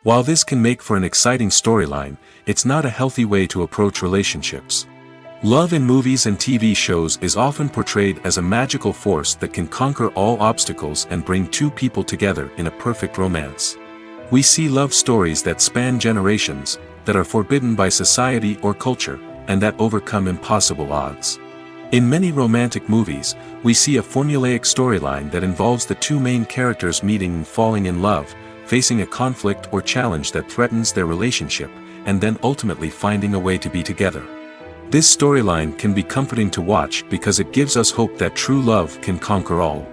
While this can make for an exciting storyline, it's not a healthy way to approach relationships. Love in movies and TV shows is often portrayed as a magical force that can conquer all obstacles and bring two people together in a perfect romance. We see love stories that span generations, that are forbidden by society or culture, and that overcome impossible odds. In many romantic movies, we see a formulaic storyline that involves the two main characters meeting and falling in love, facing a conflict or challenge that threatens their relationship, and then ultimately finding a way to be together. This storyline can be comforting to watch because it gives us hope that true love can conquer all.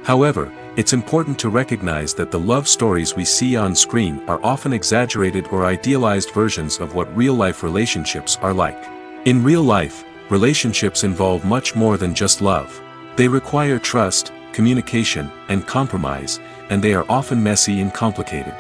However, it's important to recognize that the love stories we see on screen are often exaggerated or idealized versions of what real-life relationships are like. In real life, relationships involve much more than just love. They require trust, communication, and compromise, and they are often messy and complicated.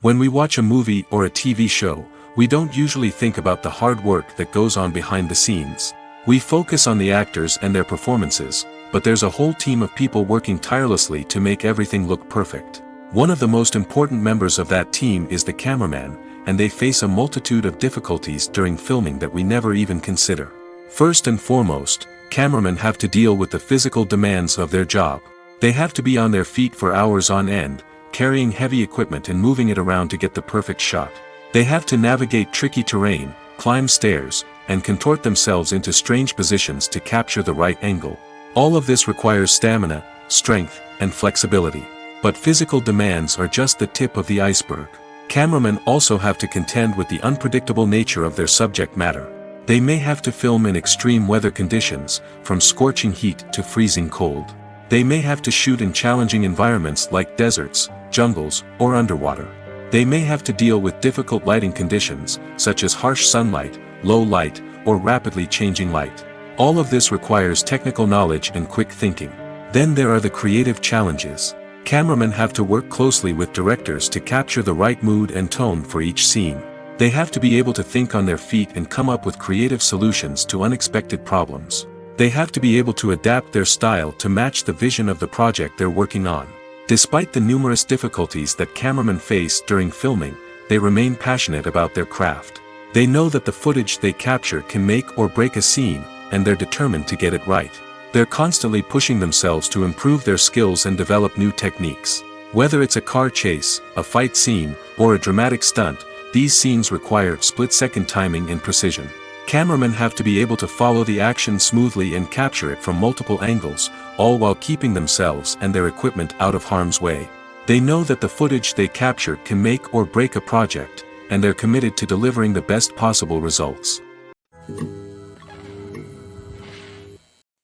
When we watch a movie or a TV show, we don't usually think about the hard work that goes on behind the scenes. We focus on the actors and their performances, but there's a whole team of people working tirelessly to make everything look perfect. One of the most important members of that team is the cameraman, and they face a multitude of difficulties during filming that we never even consider. First and foremost, cameramen have to deal with the physical demands of their job. They have to be on their feet for hours on end, carrying heavy equipment and moving it around to get the perfect shot. They have to navigate tricky terrain, climb stairs, and contort themselves into strange positions to capture the right angle. All of this requires stamina, strength, and flexibility. But physical demands are just the tip of the iceberg. Cameramen also have to contend with the unpredictable nature of their subject matter. They may have to film in extreme weather conditions, from scorching heat to freezing cold. They may have to shoot in challenging environments like deserts, jungles, or underwater. They may have to deal with difficult lighting conditions, such as harsh sunlight, low light, or rapidly changing light. All of this requires technical knowledge and quick thinking. Then there are the creative challenges. Cameramen have to work closely with directors to capture the right mood and tone for each scene. They have to be able to think on their feet and come up with creative solutions to unexpected problems. They have to be able to adapt their style to match the vision of the project they're working on. Despite the numerous difficulties that cameramen face during filming, they remain passionate about their craft. They know that the footage they capture can make or break a scene, and they're determined to get it right. They're constantly pushing themselves to improve their skills and develop new techniques. Whether it's a car chase, a fight scene, or a dramatic stunt, these scenes require split-second timing and precision. Cameramen have to be able to follow the action smoothly and capture it from multiple angles, all while keeping themselves and their equipment out of harm's way. They know that the footage they capture can make or break a project, and they're committed to delivering the best possible results.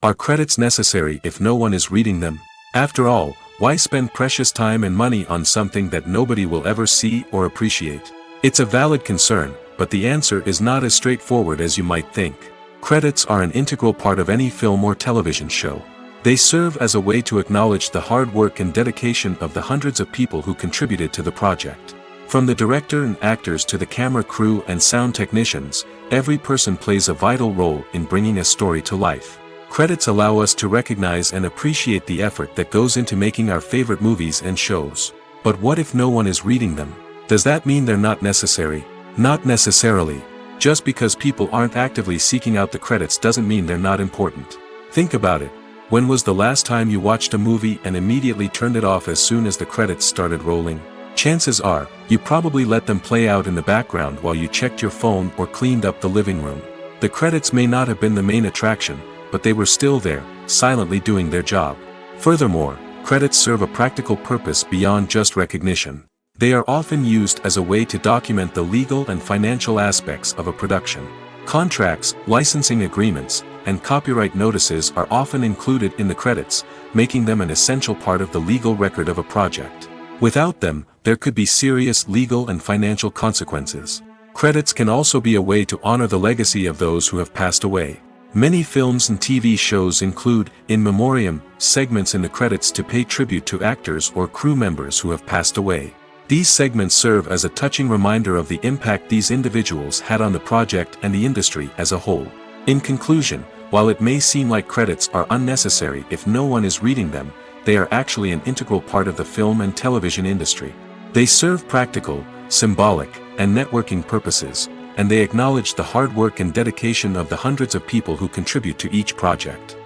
Are credits necessary if no one is reading them? After all, why spend precious time and money on something that nobody will ever see or appreciate? It's a valid concern, but the answer is not as straightforward as you might think. Credits are an integral part of any film or television show. They serve as a way to acknowledge the hard work and dedication of the hundreds of people who contributed to the project. From the director and actors to the camera crew and sound technicians, every person plays a vital role in bringing a story to life. Credits allow us to recognize and appreciate the effort that goes into making our favorite movies and shows. But what if no one is reading them? Does that mean they're not necessary? Not necessarily. Just because people aren't actively seeking out the credits doesn't mean they're not important. Think about it. When was the last time you watched a movie and immediately turned it off as soon as the credits started rolling? Chances are, you probably let them play out in the background while you checked your phone or cleaned up the living room. The credits may not have been the main attraction, but they were still there, silently doing their job. Furthermore, credits serve a practical purpose beyond just recognition. They are often used as a way to document the legal and financial aspects of a production. Contracts, licensing agreements, and copyright notices are often included in the credits, making them an essential part of the legal record of a project. Without them, there could be serious legal and financial consequences. Credits can also be a way to honor the legacy of those who have passed away. Many films and TV shows include, in memoriam, segments in the credits to pay tribute to actors or crew members who have passed away. These segments serve as a touching reminder of the impact these individuals had on the project and the industry as a whole. In conclusion, while it may seem like credits are unnecessary if no one is reading them, they are actually an integral part of the film and television industry. They serve practical, symbolic, and networking purposes, and they acknowledge the hard work and dedication of the hundreds of people who contribute to each project.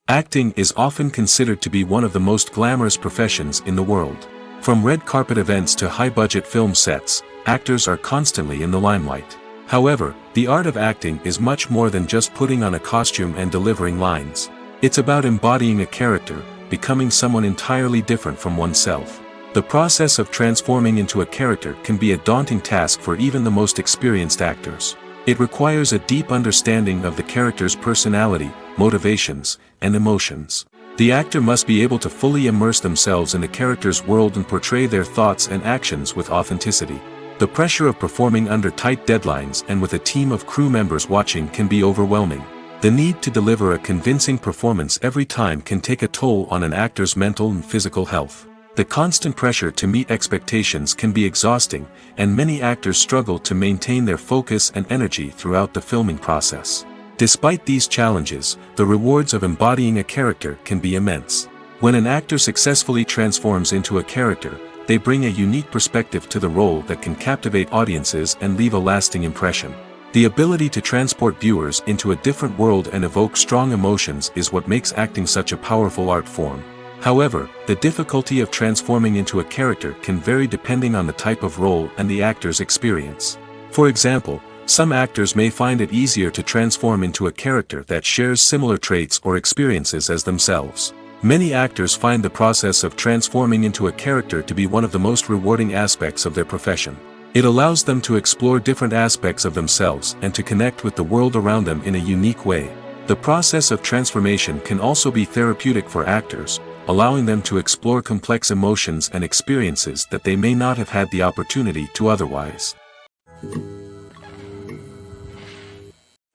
Acting is often considered to be one of the most glamorous professions in the world. From red carpet events to high-budget film sets, actors are constantly in the limelight. However, the art of acting is much more than just putting on a costume and delivering lines. It's about embodying a character, becoming someone entirely different from oneself. The process of transforming into a character can be a daunting task for even the most experienced actors. It requires a deep understanding of the character's personality, motivations, and emotions. The actor must be able to fully immerse themselves in the character's world and portray their thoughts and actions with authenticity. The pressure of performing under tight deadlines and with a team of crew members watching can be overwhelming. The need to deliver a convincing performance every time can take a toll on an actor's mental and physical health. The constant pressure to meet expectations can be exhausting, and many actors struggle to maintain their focus and energy throughout the filming process. Despite these challenges, the rewards of embodying a character can be immense. When an actor successfully transforms into a character, they bring a unique perspective to the role that can captivate audiences and leave a lasting impression. The ability to transport viewers into a different world and evoke strong emotions is what makes acting such a powerful art form. However, the difficulty of transforming into a character can vary depending on the type of role and the actor's experience. For example, some actors may find it easier to transform into a character that shares similar traits or experiences as themselves. Many actors find the process of transforming into a character to be one of the most rewarding aspects of their profession. It allows them to explore different aspects of themselves and to connect with the world around them in a unique way. The process of transformation can also be therapeutic for actors, allowing them to explore complex emotions and experiences that they may not have had the opportunity to otherwise.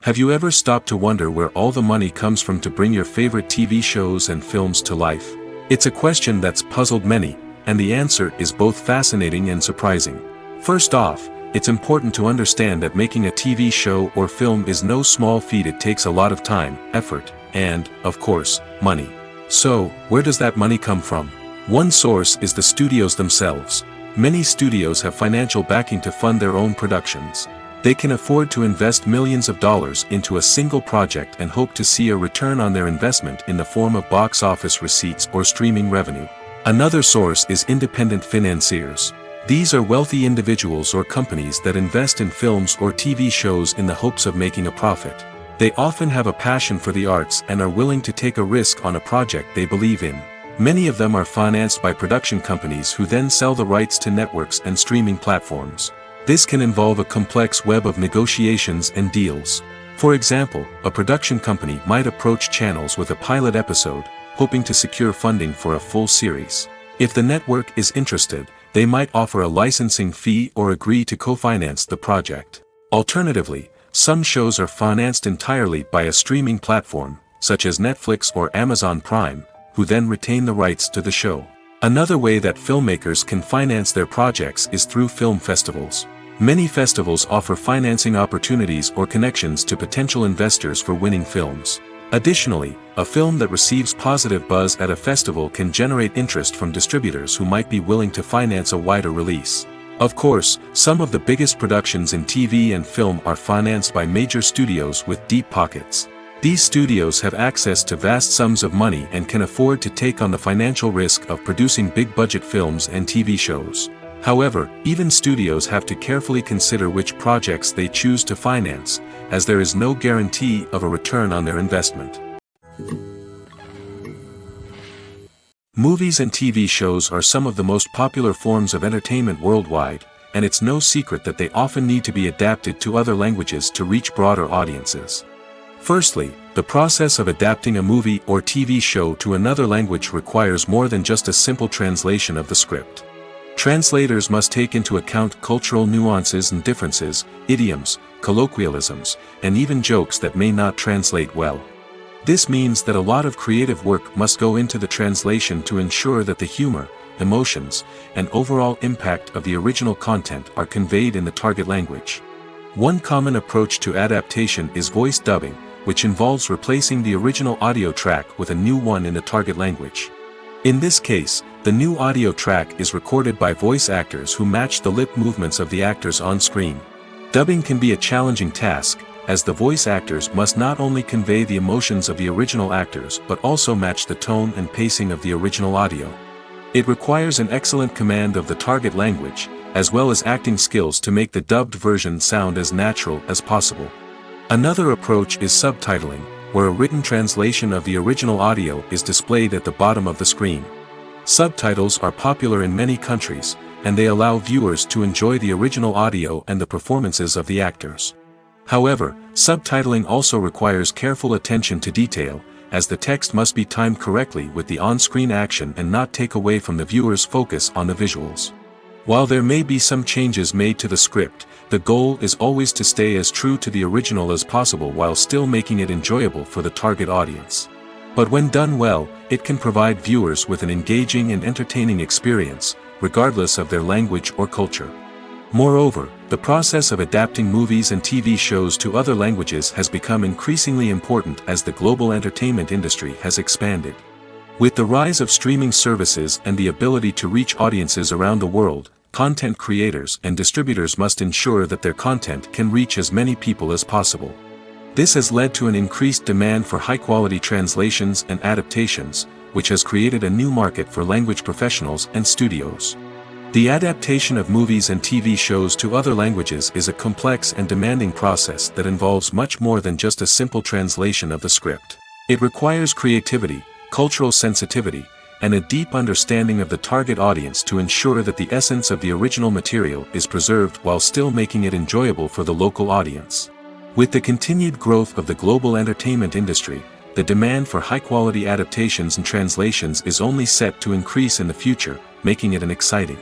Have you ever stopped to wonder where all the money comes from to bring your favorite TV shows and films to life? It's a question that's puzzled many, and the answer is both fascinating and surprising. First off, it's important to understand that making a TV show or film is no small feat. It takes a lot of time, effort, and, of course, money. So, where does that money come from? One source is the studios themselves. Many studios have financial backing to fund their own productions. They can afford to invest millions of dollars into a single project and hope to see a return on their investment in the form of box office receipts or streaming revenue. Another source is independent financiers. These are wealthy individuals or companies that invest in films or TV shows in the hopes of making a profit. They often have a passion for the arts and are willing to take a risk on a project they believe in. Many of them are financed by production companies who then sell the rights to networks and streaming platforms. This can involve a complex web of negotiations and deals. For example, a production company might approach channels with a pilot episode, hoping to secure funding for a full series. If the network is interested, they might offer a licensing fee or agree to co-finance the project. Alternatively, some shows are financed entirely by a streaming platform, such as Netflix or Amazon Prime, who then retain the rights to the show. Another way that filmmakers can finance their projects is through film festivals. Many festivals offer financing opportunities or connections to potential investors for winning films. Additionally, a film that receives positive buzz at a festival can generate interest from distributors who might be willing to finance a wider release. Of course, some of the biggest productions in TV and film are financed by major studios with deep pockets. These studios have access to vast sums of money and can afford to take on the financial risk of producing big-budget films and TV shows. However, even studios have to carefully consider which projects they choose to finance, as there is no guarantee of a return on their investment. Movies and TV shows are some of the most popular forms of entertainment worldwide, and it's no secret that they often need to be adapted to other languages to reach broader audiences. Firstly, the process of adapting a movie or TV show to another language requires more than just a simple translation of the script. Translators must take into account cultural nuances and differences, idioms, colloquialisms, and even jokes that may not translate well. This means that a lot of creative work must go into the translation to ensure that the humor, emotions, and overall impact of the original content are conveyed in the target language. One common approach to adaptation is voice dubbing, which involves replacing the original audio track with a new one in the target language. In this case, the new audio track is recorded by voice actors who match the lip movements of the actors on screen. Dubbing can be a challenging task, as the voice actors must not only convey the emotions of the original actors but also match the tone and pacing of the original audio. It requires an excellent command of the target language, as well as acting skills to make the dubbed version sound as natural as possible. Another approach is subtitling, where a written translation of the original audio is displayed at the bottom of the screen. Subtitles are popular in many countries, and they allow viewers to enjoy the original audio and the performances of the actors. However, subtitling also requires careful attention to detail, as the text must be timed correctly with the on-screen action and not take away from the viewer's focus on the visuals. While there may be some changes made to the script, the goal is always to stay as true to the original as possible while still making it enjoyable for the target audience. But when done well, it can provide viewers with an engaging and entertaining experience, regardless of their language or culture. Moreover, the process of adapting movies and TV shows to other languages has become increasingly important as the global entertainment industry has expanded. With the rise of streaming services and the ability to reach audiences around the world, content creators and distributors must ensure that their content can reach as many people as possible. This has led to an increased demand for high-quality translations and adaptations, which has created a new market for language professionals and studios. The adaptation of movies and TV shows to other languages is a complex and demanding process that involves much more than just a simple translation of the script. It requires creativity, cultural sensitivity, and a deep understanding of the target audience to ensure that the essence of the original material is preserved while still making it enjoyable for the local audience. With the continued growth of the global entertainment industry, the demand for high-quality adaptations and translations is only set to increase in the future, making it an exciting.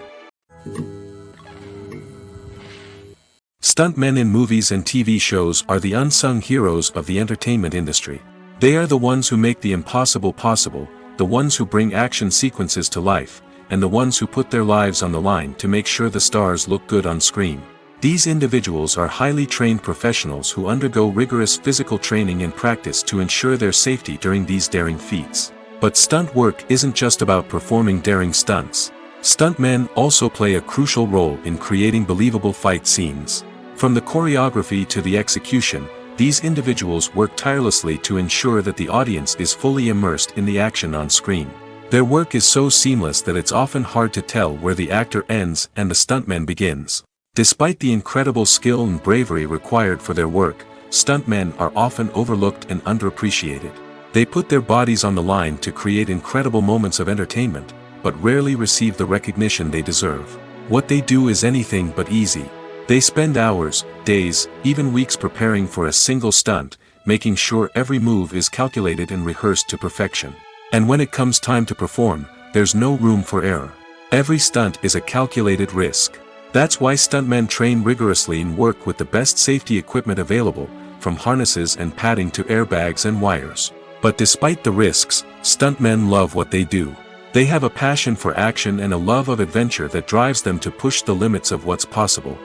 Stuntmen in movies and TV shows are the unsung heroes of the entertainment industry. They are the ones who make the impossible possible, the ones who bring action sequences to life, and the ones who put their lives on the line to make sure the stars look good on screen. These individuals are highly trained professionals who undergo rigorous physical training and practice to ensure their safety during these daring feats. But stunt work isn't just about performing daring stunts. Stuntmen also play a crucial role in creating believable fight scenes. From the choreography to the execution, these individuals work tirelessly to ensure that the audience is fully immersed in the action on screen. Their work is so seamless that it's often hard to tell where the actor ends and the stuntman begins. Despite the incredible skill and bravery required for their work, stuntmen are often overlooked and underappreciated. They put their bodies on the line to create incredible moments of entertainment, but rarely receive the recognition they deserve. What they do is anything but easy. They spend hours, days, even weeks preparing for a single stunt, making sure every move is calculated and rehearsed to perfection. And when it comes time to perform, there's no room for error. Every stunt is a calculated risk. That's why stuntmen train rigorously and work with the best safety equipment available, from harnesses and padding to airbags and wires. But despite the risks, stuntmen love what they do. They have a passion for action and a love of adventure that drives them to push the limits of what's possible.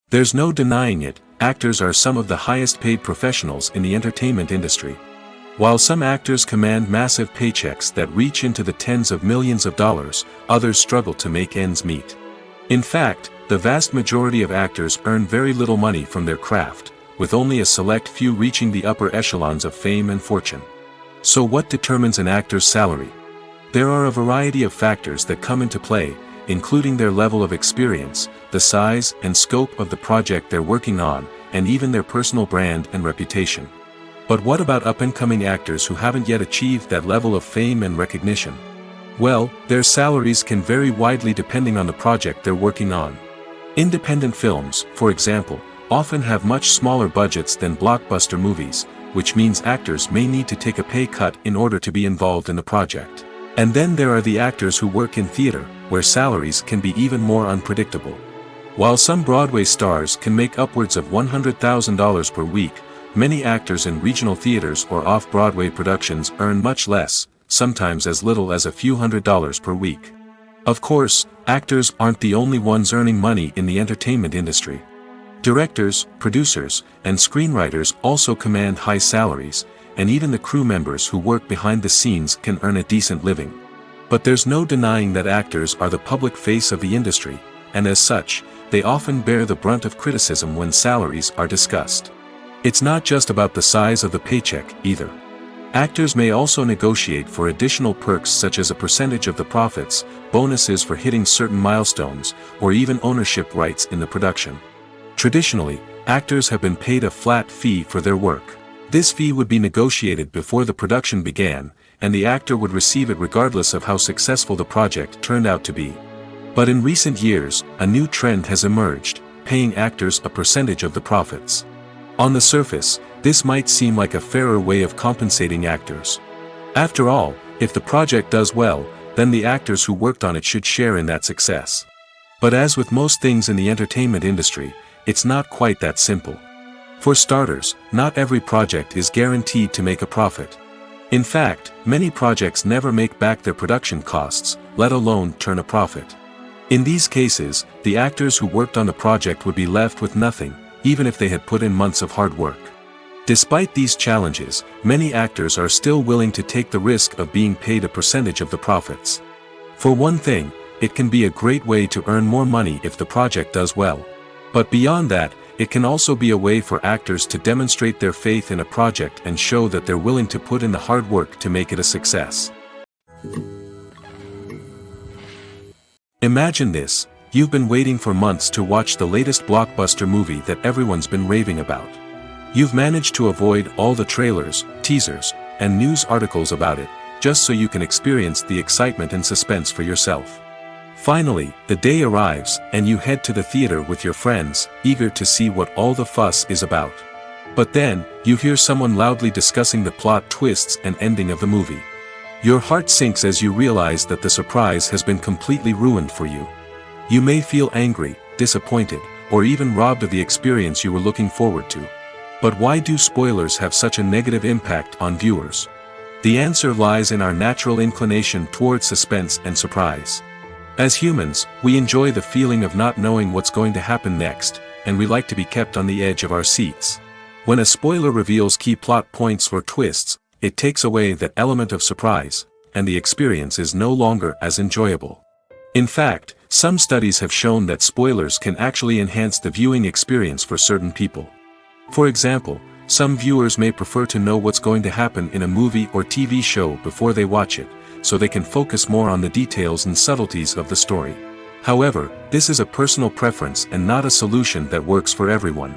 There's no denying it, actors are some of the highest paid professionals in the entertainment industry. While some actors command massive paychecks that reach into the tens of millions of dollars, others struggle to make ends meet. In fact, the vast majority of actors earn very little money from their craft, with only a select few reaching the upper echelons of fame and fortune. So what determines an actor's salary? There are a variety of factors that come into play, including their level of experience, the size and scope of the project they're working on, and even their personal brand and reputation. But what about up-and-coming actors who haven't yet achieved that level of fame and recognition? Well, their salaries can vary widely depending on the project they're working on. Independent films, for example, often have much smaller budgets than blockbuster movies, which means actors may need to take a pay cut in order to be involved in the project. And then there are the actors who work in theater, where salaries can be even more unpredictable. While some Broadway stars can make upwards of $100,000 per week, many actors in regional theaters or off-Broadway productions earn much less, sometimes as little as a few $100s per week. Of course, actors aren't the only ones earning money in the entertainment industry. Directors, producers, and screenwriters also command high salaries, and even the crew members who work behind the scenes can earn a decent living. But there's no denying that actors are the public face of the industry, and as such, they often bear the brunt of criticism when salaries are discussed. It's not just about the size of the paycheck, either. Actors may also negotiate for additional perks such as a percentage of the profits, bonuses for hitting certain milestones, or even ownership rights in the production. Traditionally, actors have been paid a flat fee for their work. This fee would be negotiated before the production began, and the actor would receive it regardless of how successful the project turned out to be. But in recent years, a new trend has emerged, paying actors a percentage of the profits. On the surface, this might seem like a fairer way of compensating actors. After all, if the project does well, then the actors who worked on it should share in that success. But as with most things in the entertainment industry, it's not quite that simple. For starters, not every project is guaranteed to make a profit. In fact, many projects never make back their production costs, let alone turn a profit. In these cases, the actors who worked on the project would be left with nothing, even if they had put in months of hard work. Despite these challenges, many actors are still willing to take the risk of being paid a percentage of the profits. For one thing, it can be a great way to earn more money if the project does well. But beyond that, it can also be a way for actors to demonstrate their faith in a project and show that they're willing to put in the hard work to make it a success. Imagine this: you've been waiting for months to watch the latest blockbuster movie that everyone's been raving about. You've managed to avoid all the trailers, teasers, and news articles about it, just so you can experience the excitement and suspense for yourself. Finally, the day arrives, and you head to the theater with your friends, eager to see what all the fuss is about. But then, you hear someone loudly discussing the plot twists and ending of the movie. Your heart sinks as you realize that the surprise has been completely ruined for you. You may feel angry, disappointed, or even robbed of the experience you were looking forward to. But why do spoilers have such a negative impact on viewers? The answer lies in our natural inclination toward suspense and surprise. As humans, we enjoy the feeling of not knowing what's going to happen next, and we like to be kept on the edge of our seats. When a spoiler reveals key plot points or twists, it takes away that element of surprise, and the experience is no longer as enjoyable. In fact, some studies have shown that spoilers can actually enhance the viewing experience for certain people. For example, some viewers may prefer to know what's going to happen in a movie or TV show before they watch it, so they can focus more on the details and subtleties of the story. However, this is a personal preference and not a solution that works for everyone.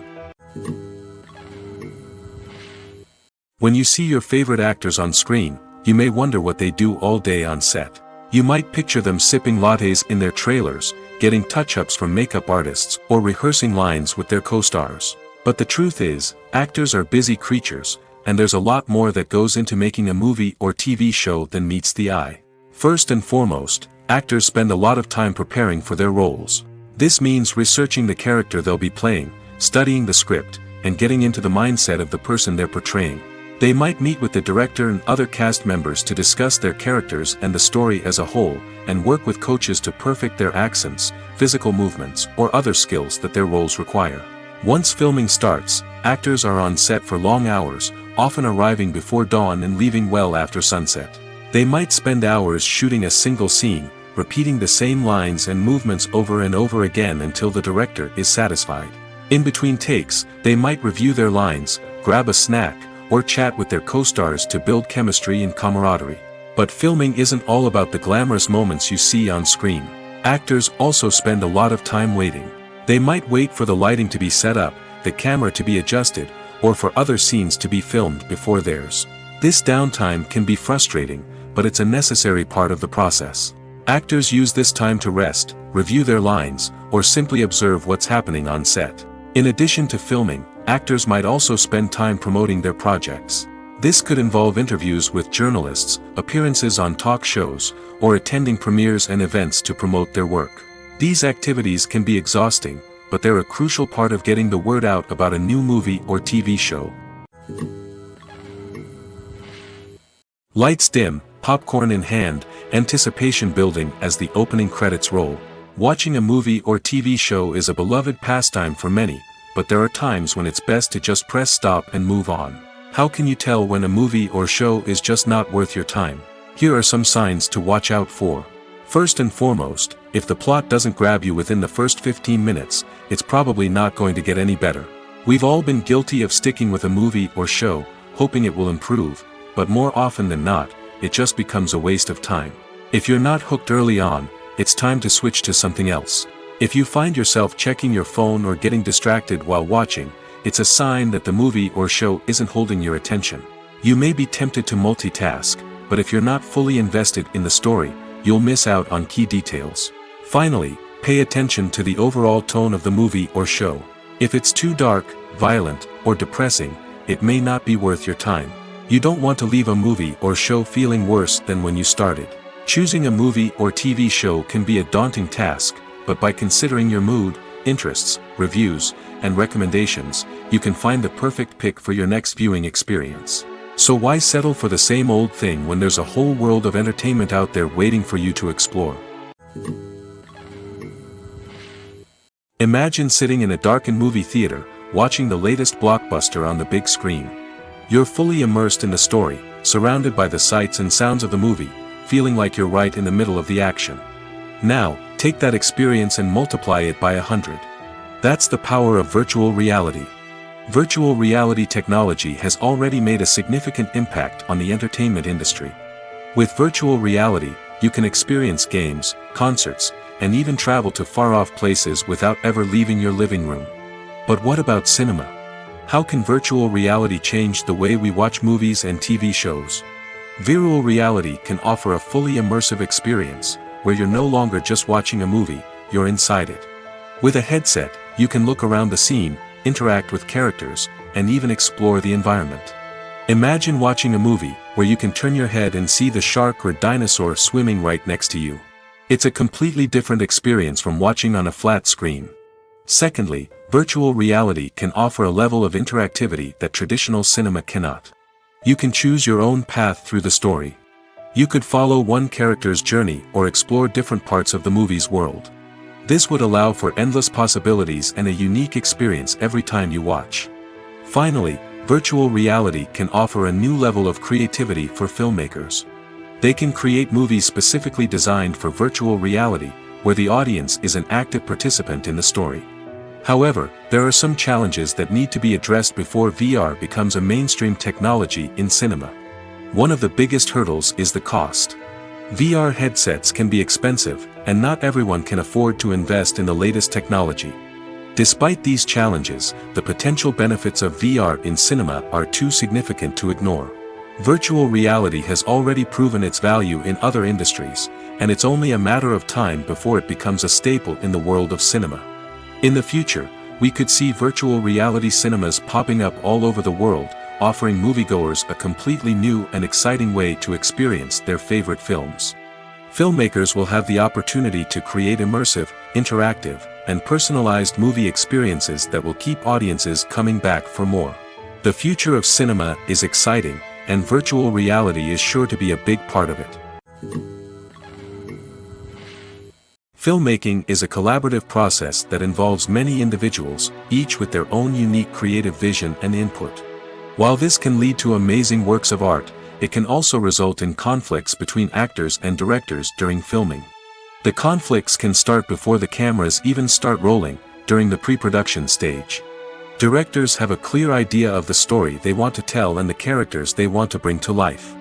When you see your favorite actors on screen, you may wonder what they do all day on set. You might picture them sipping lattes in their trailers, getting touch-ups from makeup artists, or rehearsing lines with their co-stars. But the truth is, actors are busy creatures, and there's a lot more that goes into making a movie or TV show than meets the eye. First and foremost, actors spend a lot of time preparing for their roles. This means researching the character they'll be playing, studying the script, and getting into the mindset of the person they're portraying. They might meet with the director and other cast members to discuss their characters and the story as a whole, and work with coaches to perfect their accents, physical movements, or other skills that their roles require. Once filming starts, actors are on set for long hours, often arriving before dawn and leaving well after sunset. They might spend hours shooting a single scene, repeating the same lines and movements over and over again until the director is satisfied. In between takes, they might review their lines, grab a snack, or chat with their co-stars to build chemistry and camaraderie. But filming isn't all about the glamorous moments you see on screen. Actors also spend a lot of time waiting. They might wait for the lighting to be set up, the camera to be adjusted, or for other scenes to be filmed before theirs. This downtime can be frustrating, but it's a necessary part of the process. Actors use this time to rest, review their lines, or simply observe what's happening on set. In addition to filming, actors might also spend time promoting their projects. This could involve interviews with journalists, appearances on talk shows, or attending premieres and events to promote their work. These activities can be exhausting, but they're a crucial part of getting the word out about a new movie or TV show. Lights dim, popcorn in hand, anticipation building as the opening credits roll. Watching a movie or TV show is a beloved pastime for many, but there are times when it's best to just press stop and move on. How can you tell when a movie or show is just not worth your time? Here are some signs to watch out for. First and foremost, if the plot doesn't grab you within the first 15 minutes, it's probably not going to get any better. We've all been guilty of sticking with a movie or show, hoping it will improve, but more often than not, it just becomes a waste of time. If you're not hooked early on, it's time to switch to something else. If you find yourself checking your phone or getting distracted while watching, it's a sign that the movie or show isn't holding your attention. You may be tempted to multitask, but if you're not fully invested in the story, you'll miss out on key details. Finally, pay attention to the overall tone of the movie or show. If it's too dark, violent, or depressing, it may not be worth your time. You don't want to leave a movie or show feeling worse than when you started. Choosing a movie or TV show can be a daunting task, but by considering your mood, interests, reviews, and recommendations, you can find the perfect pick for your next viewing experience. So why settle for the same old thing when there's a whole world of entertainment out there waiting for you to explore? Imagine sitting in a darkened movie theater, watching the latest blockbuster on the big screen. You're fully immersed in the story, surrounded by the sights and sounds of the movie, feeling like you're right in the middle of the action. Now, take that experience and multiply it by 100. That's the power of virtual reality. Virtual reality technology has already made a significant impact on the entertainment industry. With virtual reality, you can experience games, concerts, and even travel to far-off places without ever leaving your living room. But what about cinema? How can virtual reality change the way we watch movies and TV shows? Virtual reality can offer a fully immersive experience, where you're no longer just watching a movie, you're inside it. With a headset, you can look around the scene, interact with characters, and even explore the environment. Imagine watching a movie, where you can turn your head and see the shark or dinosaur swimming right next to you. It's a completely different experience from watching on a flat screen. Secondly, virtual reality can offer a level of interactivity that traditional cinema cannot. You can choose your own path through the story. You could follow one character's journey or explore different parts of the movie's world. This would allow for endless possibilities and a unique experience every time you watch. Finally, virtual reality can offer a new level of creativity for filmmakers. They can create movies specifically designed for virtual reality, where the audience is an active participant in the story. However, there are some challenges that need to be addressed before VR becomes a mainstream technology in cinema. One of the biggest hurdles is the cost. VR headsets can be expensive, and not everyone can afford to invest in the latest technology. Despite these challenges, the potential benefits of VR in cinema are too significant to ignore. Virtual reality has already proven its value in other industries, and it's only a matter of time before it becomes a staple in the world of cinema. In the future, we could see virtual reality cinemas popping up all over the world, offering moviegoers a completely new and exciting way to experience their favorite films. Filmmakers will have the opportunity to create immersive, interactive, and personalized movie experiences that will keep audiences coming back for more. The future of cinema is exciting, and virtual reality is sure to be a big part of it. Filmmaking is a collaborative process that involves many individuals, each with their own unique creative vision and input. While this can lead to amazing works of art, it can also result in conflicts between actors and directors during filming. The conflicts can start before the cameras even start rolling, during the pre-production stage. Directors have a clear idea of the story they want to tell and the characters they want to bring to life.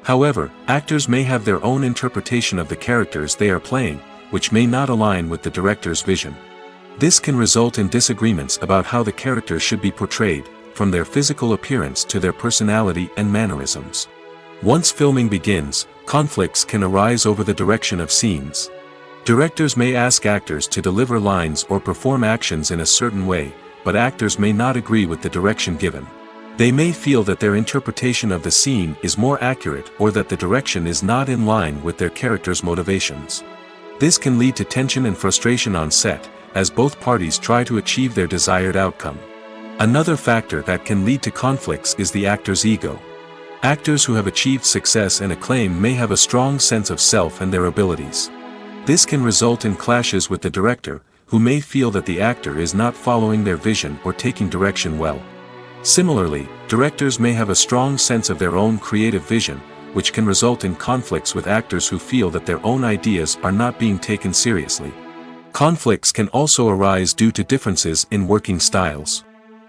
However, actors may have their own interpretation of the characters they are playing, which may not align with the director's vision. This can result in disagreements about how the characters should be portrayed, from their physical appearance to their personality and mannerisms. Once filming begins, conflicts can arise over the direction of scenes. Directors may ask actors to deliver lines or perform actions in a certain way, but actors may not agree with the direction given. They may feel that their interpretation of the scene is more accurate or that the direction is not in line with their character's motivations. This can lead to tension and frustration on set, as both parties try to achieve their desired outcome. Another factor that can lead to conflicts is the actor's ego. Actors who have achieved success and acclaim may have a strong sense of self and their abilities. This can result in clashes with the director, who may feel that the actor is not following their vision or taking direction well. Similarly, directors may have a strong sense of their own creative vision, which can result in conflicts with actors who feel that their own ideas are not being taken seriously. Conflicts can also arise due to differences in working styles.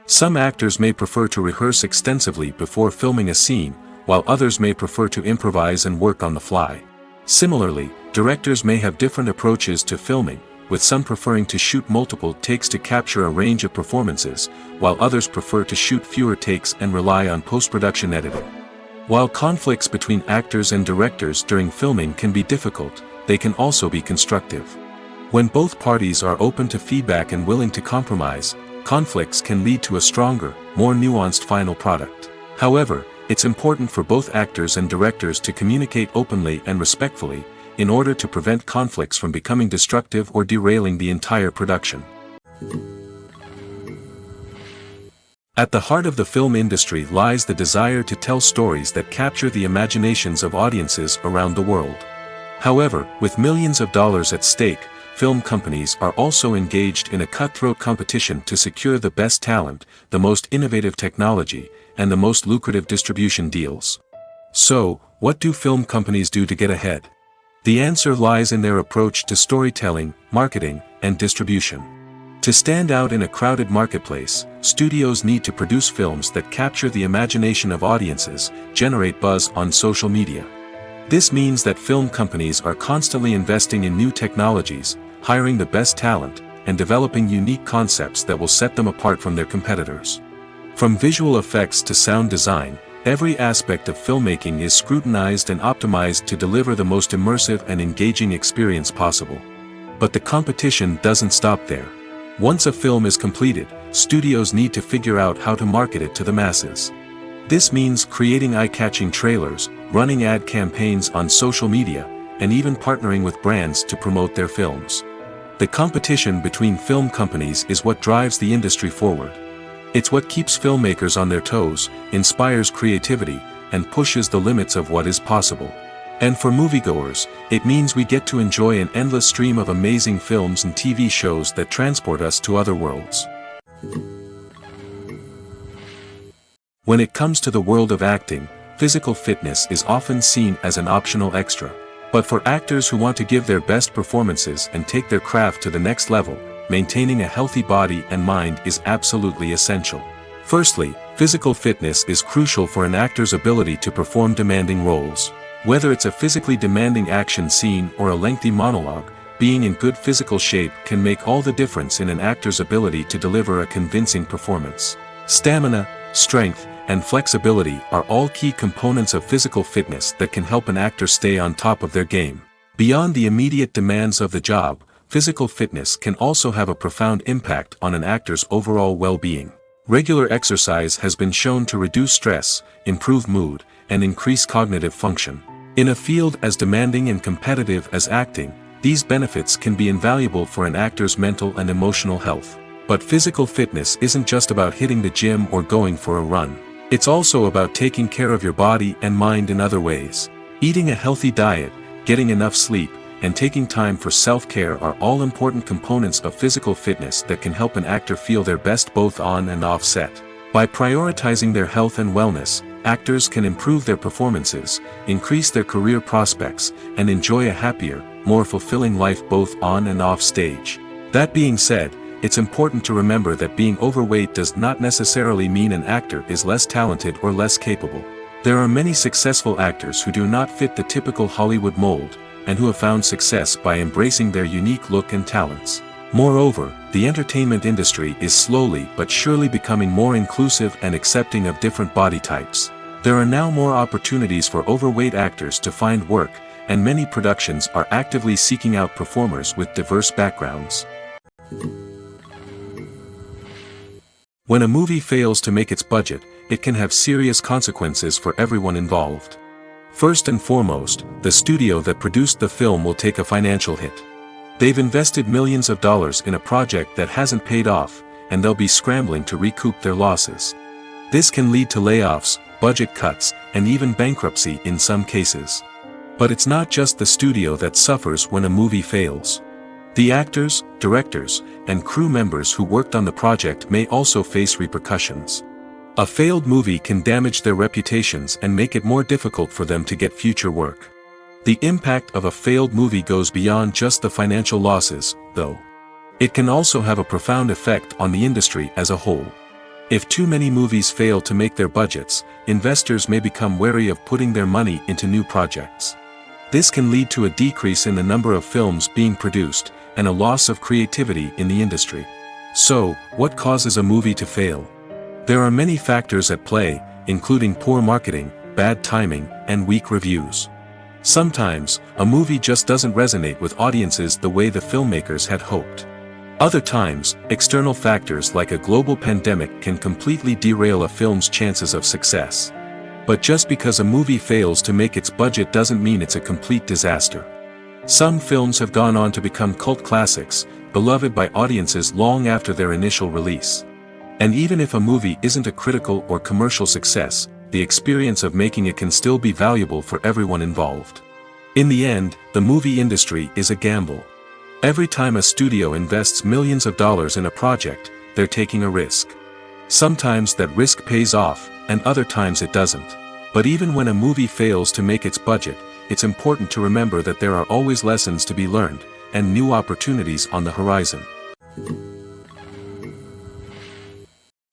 Some actors may prefer to rehearse extensively before filming a scene, while others may prefer to improvise and work on the fly. Similarly, directors may have different approaches to filming, with some preferring to shoot multiple takes to capture a range of performances, while others prefer to shoot fewer takes and rely on post-production editing. While conflicts between actors and directors during filming can be difficult, they can also be constructive. When both parties are open to feedback and willing to compromise, conflicts can lead to a stronger, more nuanced final product. However, it's important for both actors and directors to communicate openly and respectfully, in order to prevent conflicts from becoming destructive or derailing the entire production. At the heart of the film industry lies the desire to tell stories that capture the imaginations of audiences around the world. However, with millions of dollars at stake, film companies are also engaged in a cutthroat competition to secure the best talent, the most innovative technology, and the most lucrative distribution deals. So, what do film companies do to get ahead? The answer lies in their approach to storytelling, marketing, and distribution. To stand out in a crowded marketplace, studios need to produce films that capture the imagination of audiences, generate buzz on social media. This means that film companies are constantly investing in new technologies, hiring the best talent, and developing unique concepts that will set them apart from their competitors. From visual effects to sound design, every aspect of filmmaking is scrutinized and optimized to deliver the most immersive and engaging experience possible. But the competition doesn't stop there. Once a film is completed, studios need to figure out how to market it to the masses. This means creating eye-catching trailers, running ad campaigns on social media, and even partnering with brands to promote their films. The competition between film companies is what drives the industry forward. It's what keeps filmmakers on their toes, inspires creativity, and pushes the limits of what is possible. And for moviegoers, it means we get to enjoy an endless stream of amazing films and TV shows that transport us to other worlds. When it comes to the world of acting, physical fitness is often seen as an optional extra. But for actors who want to give their best performances and take their craft to the next level, maintaining a healthy body and mind is absolutely essential. Firstly, physical fitness is crucial for an actor's ability to perform demanding roles. Whether it's a physically demanding action scene or a lengthy monologue, being in good physical shape can make all the difference in an actor's ability to deliver a convincing performance. Stamina, strength, and flexibility are all key components of physical fitness that can help an actor stay on top of their game. Beyond the immediate demands of the job, physical fitness can also have a profound impact on an actor's overall well-being. Regular exercise has been shown to reduce stress, improve mood, and increase cognitive function. In a field as demanding and competitive as acting, these benefits can be invaluable for an actor's mental and emotional health. But physical fitness isn't just about hitting the gym or going for a run. It's also about taking care of your body and mind in other ways. Eating a healthy diet, getting enough sleep, and taking time for self-care are all important components of physical fitness that can help an actor feel their best both on and off set. By prioritizing their health and wellness, actors can improve their performances, increase their career prospects, and enjoy a happier, more fulfilling life both on and off stage. That being said, it's important to remember that being overweight does not necessarily mean an actor is less talented or less capable. There are many successful actors who do not fit the typical Hollywood mold, and who have found success by embracing their unique look and talents. Moreover, the entertainment industry is slowly but surely becoming more inclusive and accepting of different body types. There are now more opportunities for overweight actors to find work, and many productions are actively seeking out performers with diverse backgrounds. When a movie fails to make its budget, it can have serious consequences for everyone involved. First and foremost, the studio that produced the film will take a financial hit. They've invested millions of dollars in a project that hasn't paid off, and they'll be scrambling to recoup their losses. This can lead to layoffs, budget cuts, and even bankruptcy in some cases. But it's not just the studio that suffers when a movie fails. The actors, directors, and crew members who worked on the project may also face repercussions. A failed movie can damage their reputations and make it more difficult for them to get future work. The impact of a failed movie goes beyond just the financial losses, though. It can also have a profound effect on the industry as a whole. If too many movies fail to make their budgets, investors may become wary of putting their money into new projects. This can lead to a decrease in the number of films being produced, and a loss of creativity in the industry. So, what causes a movie to fail? There are many factors at play, including poor marketing, bad timing, and weak reviews. Sometimes, a movie just doesn't resonate with audiences the way the filmmakers had hoped. Other times, external factors like a global pandemic can completely derail a film's chances of success. But just because a movie fails to make its budget doesn't mean it's a complete disaster. Some films have gone on to become cult classics, beloved by audiences long after their initial release. And even if a movie isn't a critical or commercial success, the experience of making it can still be valuable for everyone involved. In the end, the movie industry is a gamble. Every time a studio invests millions of dollars in a project, they're taking a risk. Sometimes that risk pays off, and other times it doesn't. But even when a movie fails to make its budget, it's important to remember that there are always lessons to be learned, and new opportunities on the horizon.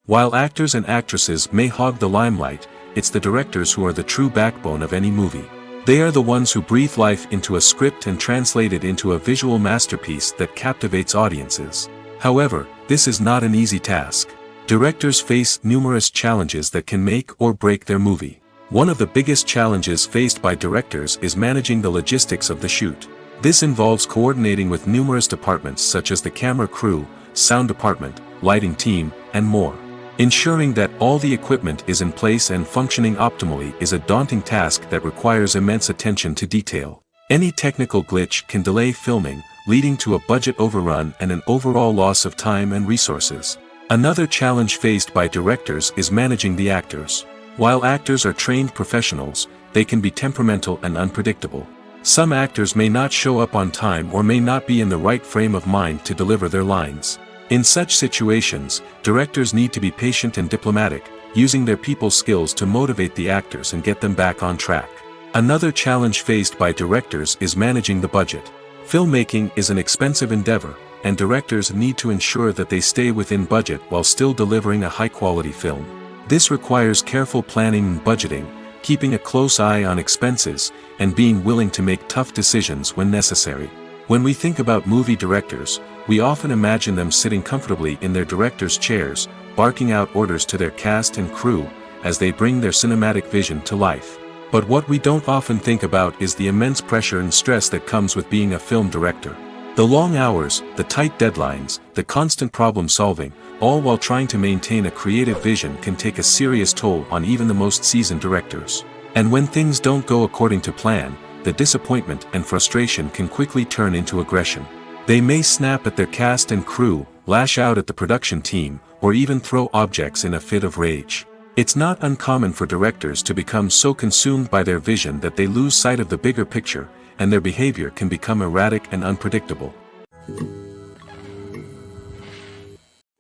While actors and actresses may hog the limelight, it's the directors who are the true backbone of any movie. They are the ones who breathe life into a script and translate it into a visual masterpiece that captivates audiences. However, this is not an easy task. Directors face numerous challenges that can make or break their movie. One of the biggest challenges faced by directors is managing the logistics of the shoot. This involves coordinating with numerous departments such as the camera crew, sound department, lighting team, and more. Ensuring that all the equipment is in place and functioning optimally is a daunting task that requires immense attention to detail. Any technical glitch can delay filming, leading to a budget overrun and an overall loss of time and resources. Another challenge faced by directors is managing the actors. While actors are trained professionals, they can be temperamental and unpredictable. Some actors may not show up on time or may not be in the right frame of mind to deliver their lines. In such situations, directors need to be patient and diplomatic, using their people skills to motivate the actors and get them back on track. Another challenge faced by directors is managing the budget. Filmmaking is an expensive endeavor, and directors need to ensure that they stay within budget while still delivering a high-quality film. This requires careful planning and budgeting, keeping a close eye on expenses, and being willing to make tough decisions when necessary. When we think about movie directors, we often imagine them sitting comfortably in their director's chairs, barking out orders to their cast and crew, as they bring their cinematic vision to life. But what we don't often think about is the immense pressure and stress that comes with being a film director. The long hours, the tight deadlines, the constant problem solving, all while trying to maintain a creative vision can take a serious toll on even the most seasoned directors. And when things don't go according to plan, the disappointment and frustration can quickly turn into aggression. They may snap at their cast and crew, lash out at the production team, or even throw objects in a fit of rage. It's not uncommon for directors to become so consumed by their vision that they lose sight of the bigger picture, and their behavior can become erratic and unpredictable.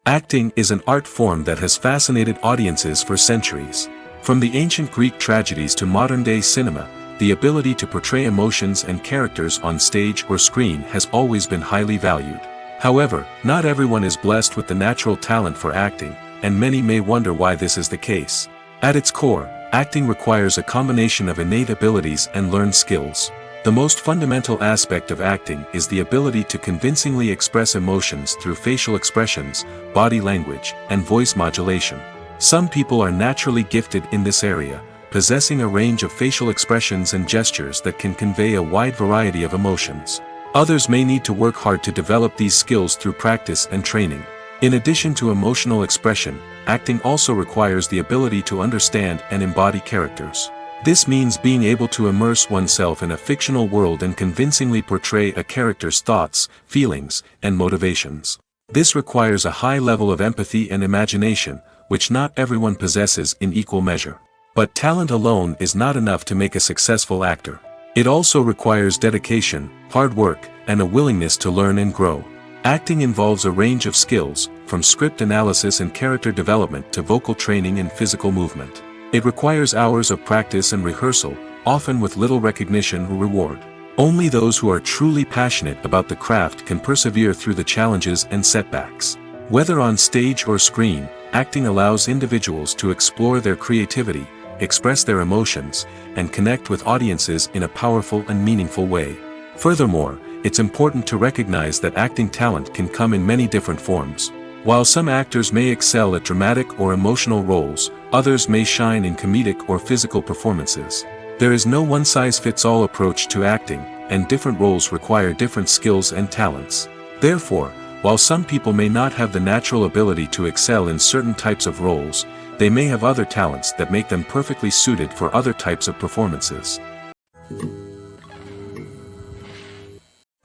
Acting is an art form that has fascinated audiences for centuries. From the ancient Greek tragedies to modern-day cinema, the ability to portray emotions and characters on stage or screen has always been highly valued. However, not everyone is blessed with the natural talent for acting, and many may wonder why this is the case. At its core, acting requires a combination of innate abilities and learned skills. The most fundamental aspect of acting is the ability to convincingly express emotions through facial expressions, body language, and voice modulation. Some people are naturally gifted in this area, possessing a range of facial expressions and gestures that can convey a wide variety of emotions. Others may need to work hard to develop these skills through practice and training. In addition to emotional expression, acting also requires the ability to understand and embody characters. This means being able to immerse oneself in a fictional world and convincingly portray a character's thoughts, feelings, and motivations. This requires a high level of empathy and imagination, which not everyone possesses in equal measure. But talent alone is not enough to make a successful actor. It also requires dedication, hard work, and a willingness to learn and grow. Acting involves a range of skills, from script analysis and character development to vocal training and physical movement. It requires hours of practice and rehearsal, often with little recognition or reward. Only those who are truly passionate about the craft can persevere through the challenges and setbacks. Whether on stage or screen, acting allows individuals to explore their creativity, express their emotions, and connect with audiences in a powerful and meaningful way. Furthermore, it's important to recognize that acting talent can come in many different forms. While some actors may excel at dramatic or emotional roles, others may shine in comedic or physical performances. There is no one-size-fits-all approach to acting, and different roles require different skills and talents. Therefore, while some people may not have the natural ability to excel in certain types of roles, they may have other talents that make them perfectly suited for other types of performances.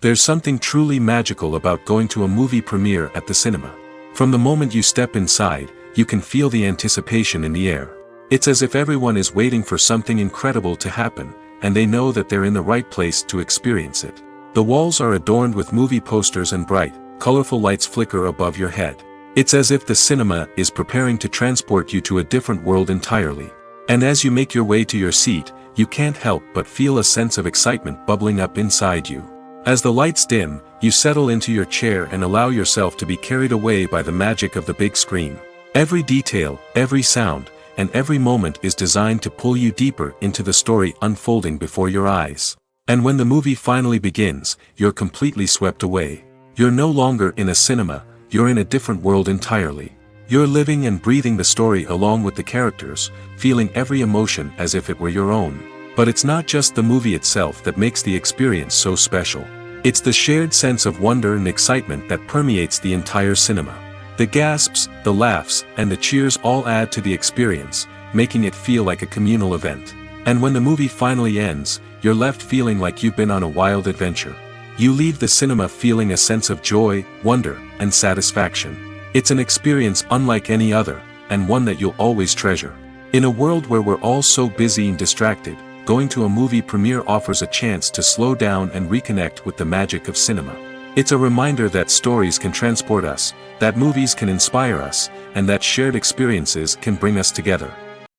There's something truly magical about going to a movie premiere at the cinema. From the moment you step inside, you can feel the anticipation in the air. It's as if everyone is waiting for something incredible to happen, and they know that they're in the right place to experience it. The walls are adorned with movie posters and bright, colorful lights flicker above your head. It's as if the cinema is preparing to transport you to a different world entirely. And as you make your way to your seat, you can't help but feel a sense of excitement bubbling up inside you. As the lights dim, you settle into your chair and allow yourself to be carried away by the magic of the big screen. Every detail, every sound, and every moment is designed to pull you deeper into the story unfolding before your eyes. And when the movie finally begins, you're completely swept away. You're no longer in a cinema, you're in a different world entirely. You're living and breathing the story along with the characters, feeling every emotion as if it were your own. But it's not just the movie itself that makes the experience so special. It's the shared sense of wonder and excitement that permeates the entire cinema. The gasps, the laughs, and the cheers all add to the experience, making it feel like a communal event. And when the movie finally ends, you're left feeling like you've been on a wild adventure. You leave the cinema feeling a sense of joy, wonder, and satisfaction. It's an experience unlike any other, and one that you'll always treasure. In a world where we're all so busy and distracted, going to a movie premiere offers a chance to slow down and reconnect with the magic of cinema. It's a reminder that stories can transport us, that movies can inspire us, and that shared experiences can bring us together.